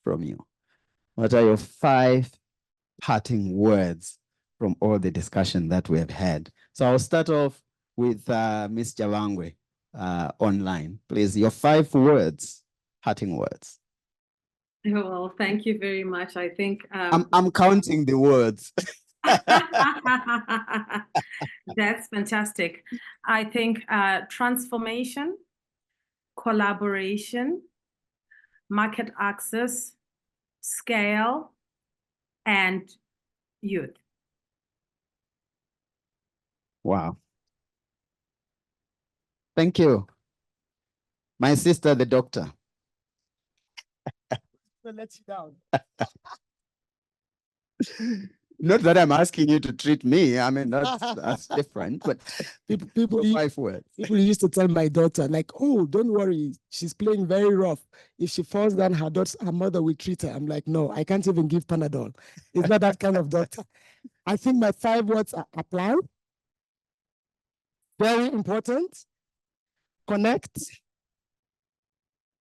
from you. What are your 5 parting words from all the discussion that we have had? So I'll start off with Ms. Javangwe online. Please, your 5 words, parting words. Well, thank you very much. I think I'm counting the words. That's fantastic. I think transformation, collaboration, market access, scale, and youth. Wow. Thank you. My sister, the doctor. So let you down. Not that I'm asking you to treat me. I mean, that's different, but people 5 words. People used to tell my daughter, like, oh, don't worry, she's playing very rough. If she falls down, her mother will treat her. I'm like, no, I can't even give Panadol. It's not that kind of daughter. I think my 5 words are apply, very important, connect,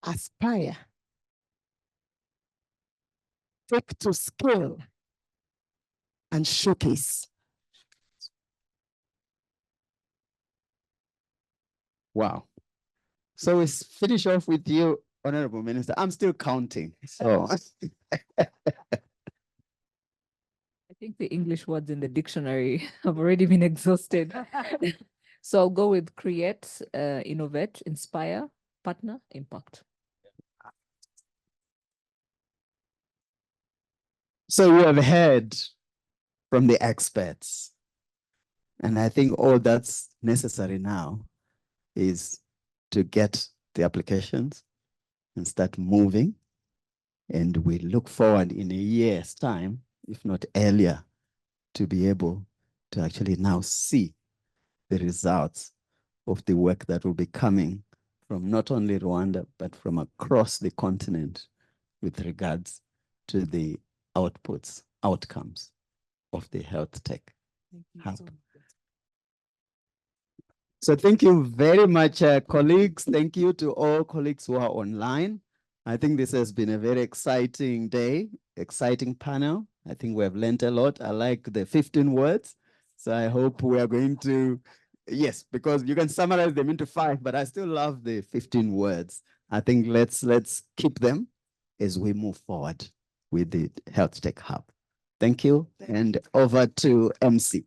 aspire, take to scale, and showcase. Wow. So we finish off with you, Honorable Minister. I'm still counting. So I think the English words in the dictionary have already been exhausted. So I'll go with create, innovate, inspire, partner, impact. So we have heard from the experts. And I think all that's necessary now is to get the applications and start moving. And we look forward in a year's time, if not earlier, to be able to actually now see the results of the work that will be coming from not only Rwanda, but from across the continent with regards to the outcomes of the HealthTech Hub. So thank you very much, colleagues. Thank you to all colleagues who are online. I think this has been a very exciting day, exciting panel. I think we have learned a lot. I like the 15 words. So I hope we are going to, yes, because you can summarize them into 5, but I still love the 15 words. I think let's keep them as we move forward with the HealthTech Hub. Thank you, and over to MC.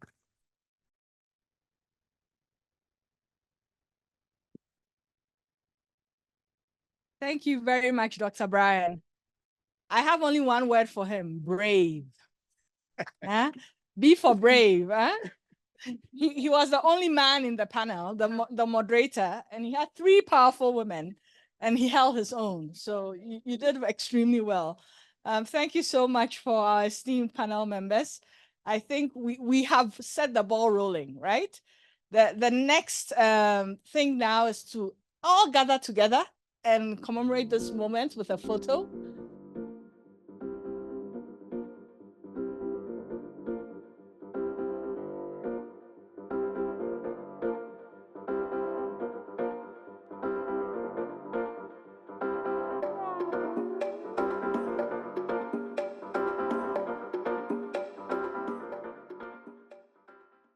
Thank you very much, Dr. Brian. I have only one word for him: brave. Huh? B for brave. Huh? He was the only man in the panel, the moderator, and he had 3 powerful women, and he held his own. So you did extremely well. Thank you so much for our esteemed panel members. I think we have set the ball rolling, right? The next thing now is to all gather together and commemorate this moment with a photo.